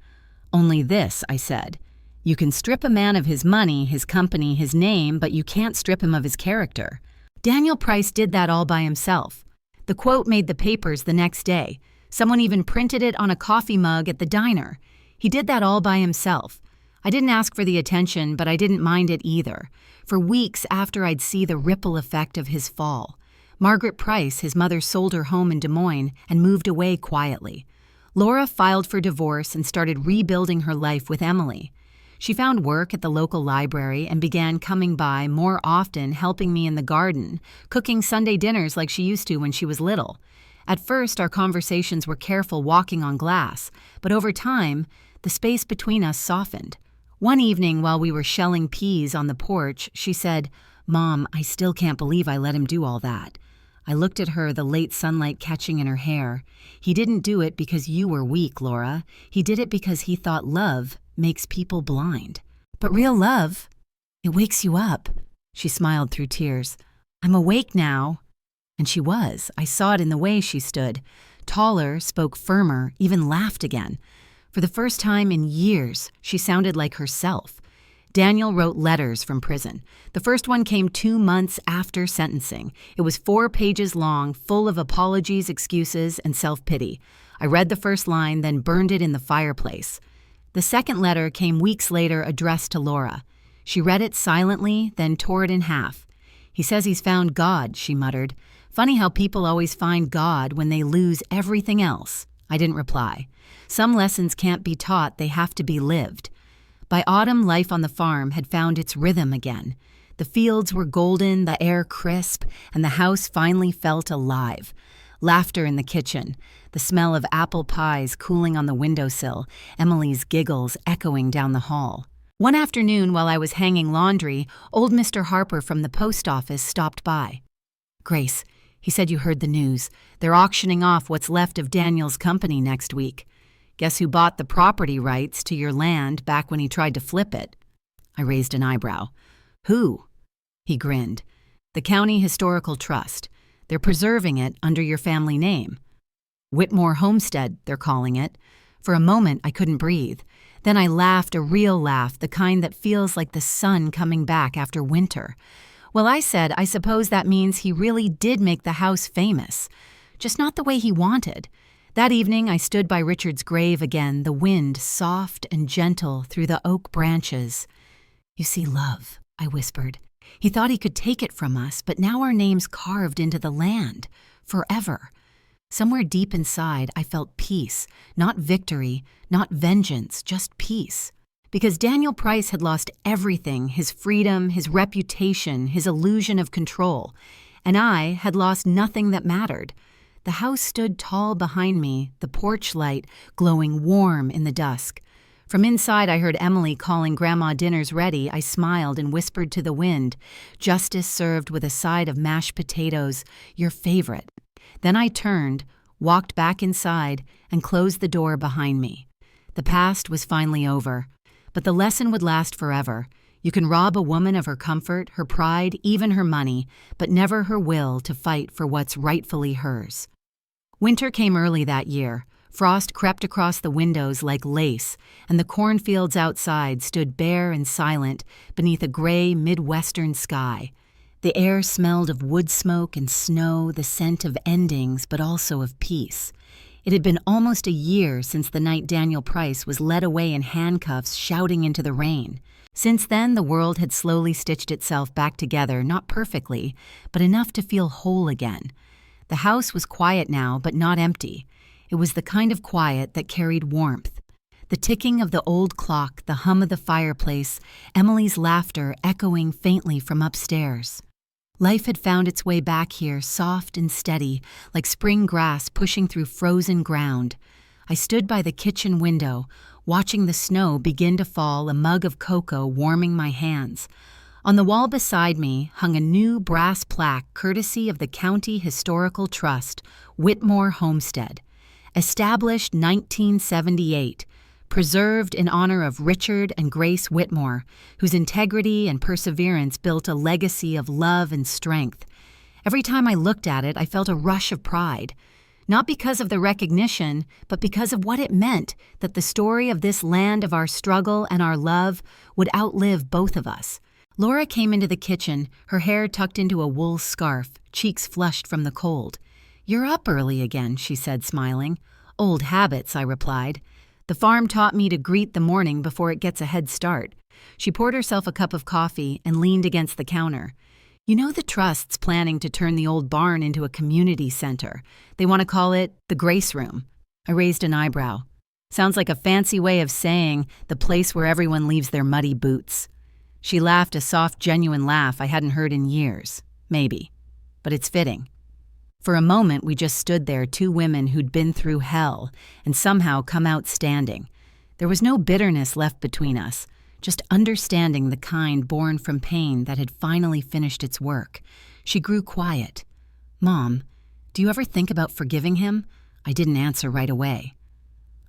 "Only this," I said. "You can strip a man of his money, his company, his name, but you can't strip him of his character." Daniel Price did that all by himself. The quote made the papers the next day. Someone even printed it on a coffee mug at the diner. He did that all by himself. I didn't ask for the attention, but I didn't mind it either. For weeks after, I'd see the ripple effect of his fall. Margaret Price, his mother, sold her home in Des Moines and moved away quietly. Laura filed for divorce and started rebuilding her life with Emily. She found work at the local library and began coming by more often, helping me in the garden, cooking Sunday dinners like she used to when she was little. At first, our conversations were careful, walking on glass, but over time, the space between us softened. One evening, while we were shelling peas on the porch, she said, "Mom, I still can't believe I let him do all that." I looked at her, the late sunlight catching in her hair. "He didn't do it because you were weak, Laura. He did it because he thought love makes people blind. But real love, it wakes you up." She smiled through tears. "I'm awake now." And she was. I saw it in the way she stood. Taller, spoke firmer, even laughed again. For the first time in years, she sounded like herself. Daniel wrote letters from prison. The first one came 2 months after sentencing. It was 4 pages long, full of apologies, excuses, and self-pity. I read the first line, then burned it in the fireplace. The second letter came weeks later, addressed to Laura. She read it silently, then tore it in half. "He says he's found God," she muttered. "Funny how people always find God when they lose everything else." I didn't reply. Some lessons can't be taught, they have to be lived. By autumn, life on the farm had found its rhythm again. The fields were golden, the air crisp, and the house finally felt alive. Laughter in the kitchen, the smell of apple pies cooling on the windowsill, Emily's giggles echoing down the hall. One afternoon, while I was hanging laundry, old Mr. Harper from the post office stopped by. "Grace," he said, "you heard the news. They're auctioning off what's left of Daniel's company next week. Guess who bought the property rights to your land back when he tried to flip it?" I raised an eyebrow. "Who?" He grinned. "The County Historical Trust. They're preserving it under your family name. Whitmore Homestead, they're calling it." For a moment, I couldn't breathe. Then I laughed, a real laugh, the kind that feels like the sun coming back after winter. "Well," I said, "I suppose that means he really did make the house famous. Just not the way he wanted." That evening, I stood by Richard's grave again, the wind soft and gentle through the oak branches. "You see, love," I whispered. "He thought he could take it from us, but now our name's carved into the land. Forever." Somewhere deep inside, I felt peace. Not victory, not vengeance, just peace. Because Daniel Price had lost everything, his freedom, his reputation, his illusion of control. And I had lost nothing that mattered. The house stood tall behind me, the porch light glowing warm in the dusk. From inside, I heard Emily calling Grandma dinner's ready. I smiled and whispered to the wind, "Justice served with a side of mashed potatoes, your favorite." Then I turned, walked back inside, and closed the door behind me. The past was finally over, but the lesson would last forever. You can rob a woman of her comfort, her pride, even her money, but never her will to fight for what's rightfully hers. Winter came early that year. Frost crept across the windows like lace, and the cornfields outside stood bare and silent beneath a gray Midwestern sky. The air smelled of wood smoke and snow, the scent of endings, but also of peace. It had been almost a year since the night Daniel Price was led away in handcuffs, shouting into the rain. Since then, the world had slowly stitched itself back together, not perfectly, but enough to feel whole again. The house was quiet now, but not empty. It was the kind of quiet that carried warmth. The ticking of the old clock, the hum of the fireplace, Emily's laughter echoing faintly from upstairs. Life had found its way back here, soft and steady, like spring grass pushing through frozen ground. I stood by the kitchen window, watching the snow begin to fall, a mug of cocoa warming my hands. On the wall beside me hung a new brass plaque courtesy of the County Historical Trust, Whitmore Homestead. Established 1978, preserved in honor of Richard and Grace Whitmore, whose integrity and perseverance built a legacy of love and strength. Every time I looked at it, I felt a rush of pride. Not because of the recognition, but because of what it meant that the story of this land of our struggle and our love would outlive both of us. Laura came into the kitchen, her hair tucked into a wool scarf, cheeks flushed from the cold. "You're up early again," she said, smiling. "Old habits," I replied. "The farm taught me to greet the morning before it gets a head start." She poured herself a cup of coffee and leaned against the counter. "You know the trust's planning to turn the old barn into a community center. They want to call it the Grace Room." I raised an eyebrow. "Sounds like a fancy way of saying the place where everyone leaves their muddy boots." She laughed, a soft, genuine laugh I hadn't heard in years. Maybe. But it's fitting. For a moment, we just stood there, 2 women who'd been through hell and somehow come out standing. There was no bitterness left between us, just understanding the kind born from pain that had finally finished its work. She grew quiet. "Mom, do you ever think about forgiving him?" I didn't answer right away.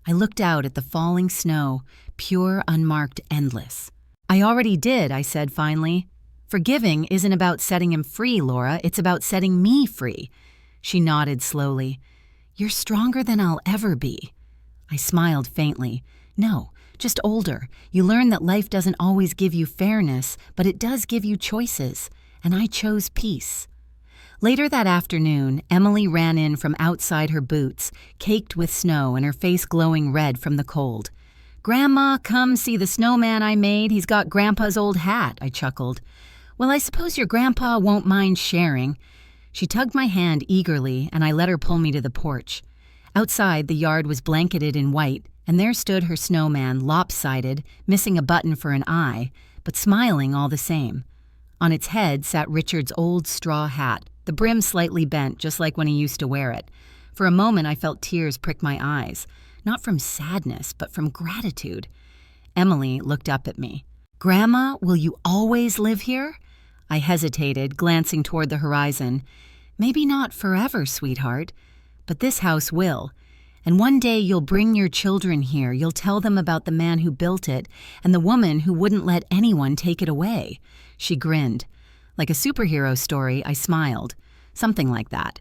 I looked out at the falling snow, pure, unmarked, endless. "I already did," I said finally. "Forgiving isn't about setting him free, Laura. It's about setting me free." She nodded slowly. "You're stronger than I'll ever be." I smiled faintly. "No, just older. You learn that life doesn't always give you fairness, but it does give you choices, and I chose peace. Later that afternoon, Emily ran in from outside her boots, caked with snow and her face glowing red from the cold. "Grandma, come see the snowman I made. He's got Grandpa's old hat," I chuckled. "Well, I suppose your grandpa won't mind sharing." She tugged my hand eagerly, and I let her pull me to the porch. Outside, the yard was blanketed in white, and there stood her snowman, lopsided, missing a button for an eye, but smiling all the same. On its head sat Richard's old straw hat, the brim slightly bent, just like when he used to wear it. For a moment I felt tears prick my eyes, not from sadness, but from gratitude. Emily looked up at me. "Grandma, will you always live here?" I hesitated, glancing toward the horizon. "Maybe not forever, sweetheart, but this house will. And one day you'll bring your children here. You'll tell them about the man who built it and the woman who wouldn't let anyone take it away." She grinned. Like a superhero story, I smiled. Something like that.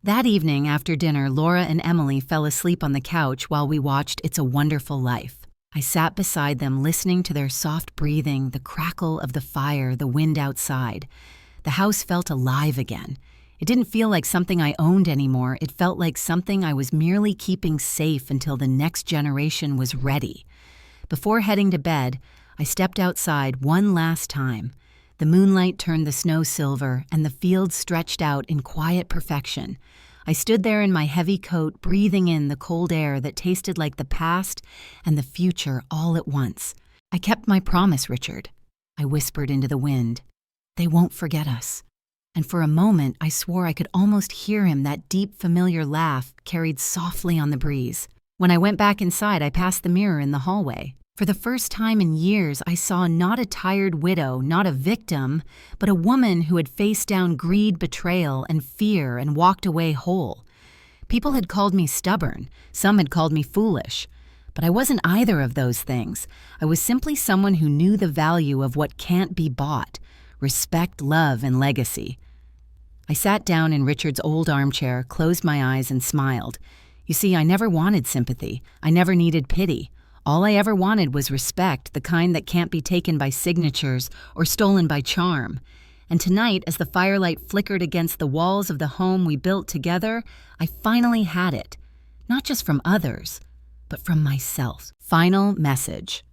That evening after dinner, Laura and Emily fell asleep on the couch while we watched It's a Wonderful Life. I sat beside them, listening to their soft breathing, the crackle of the fire, the wind outside. The house felt alive again. It didn't feel like something I owned anymore. It felt like something I was merely keeping safe until the next generation was ready. Before heading to bed, I stepped outside one last time. The moonlight turned the snow silver, and the fields stretched out in quiet perfection. I stood there in my heavy coat, breathing in the cold air that tasted like the past and the future all at once. "I kept my promise, Richard," I whispered into the wind. "They won't forget us." And for a moment, I swore I could almost hear him, that deep, familiar laugh carried softly on the breeze. When I went back inside, I passed the mirror in the hallway. For the first time in years, I saw not a tired widow, not a victim, but a woman who had faced down greed, betrayal, and fear and walked away whole. People had called me stubborn. Some had called me foolish. But I wasn't either of those things. I was simply someone who knew the value of what can't be bought: respect, love, and legacy. I sat down in Richard's old armchair, closed my eyes, and smiled. You see, I never wanted sympathy. I never needed pity. All I ever wanted was respect, the kind that can't be taken by signatures or stolen by charm. And tonight, as the firelight flickered against the walls of the home we built together, I finally had it. Not just from others, but from myself. Final message.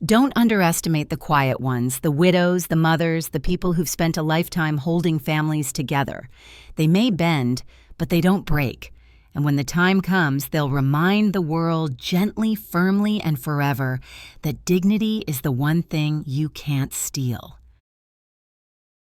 Don't underestimate the quiet ones, the widows, the mothers, the people who've spent a lifetime holding families together. They may bend, but they don't break. And when the time comes, they'll remind the world gently, firmly, and forever that dignity is the one thing you can't steal.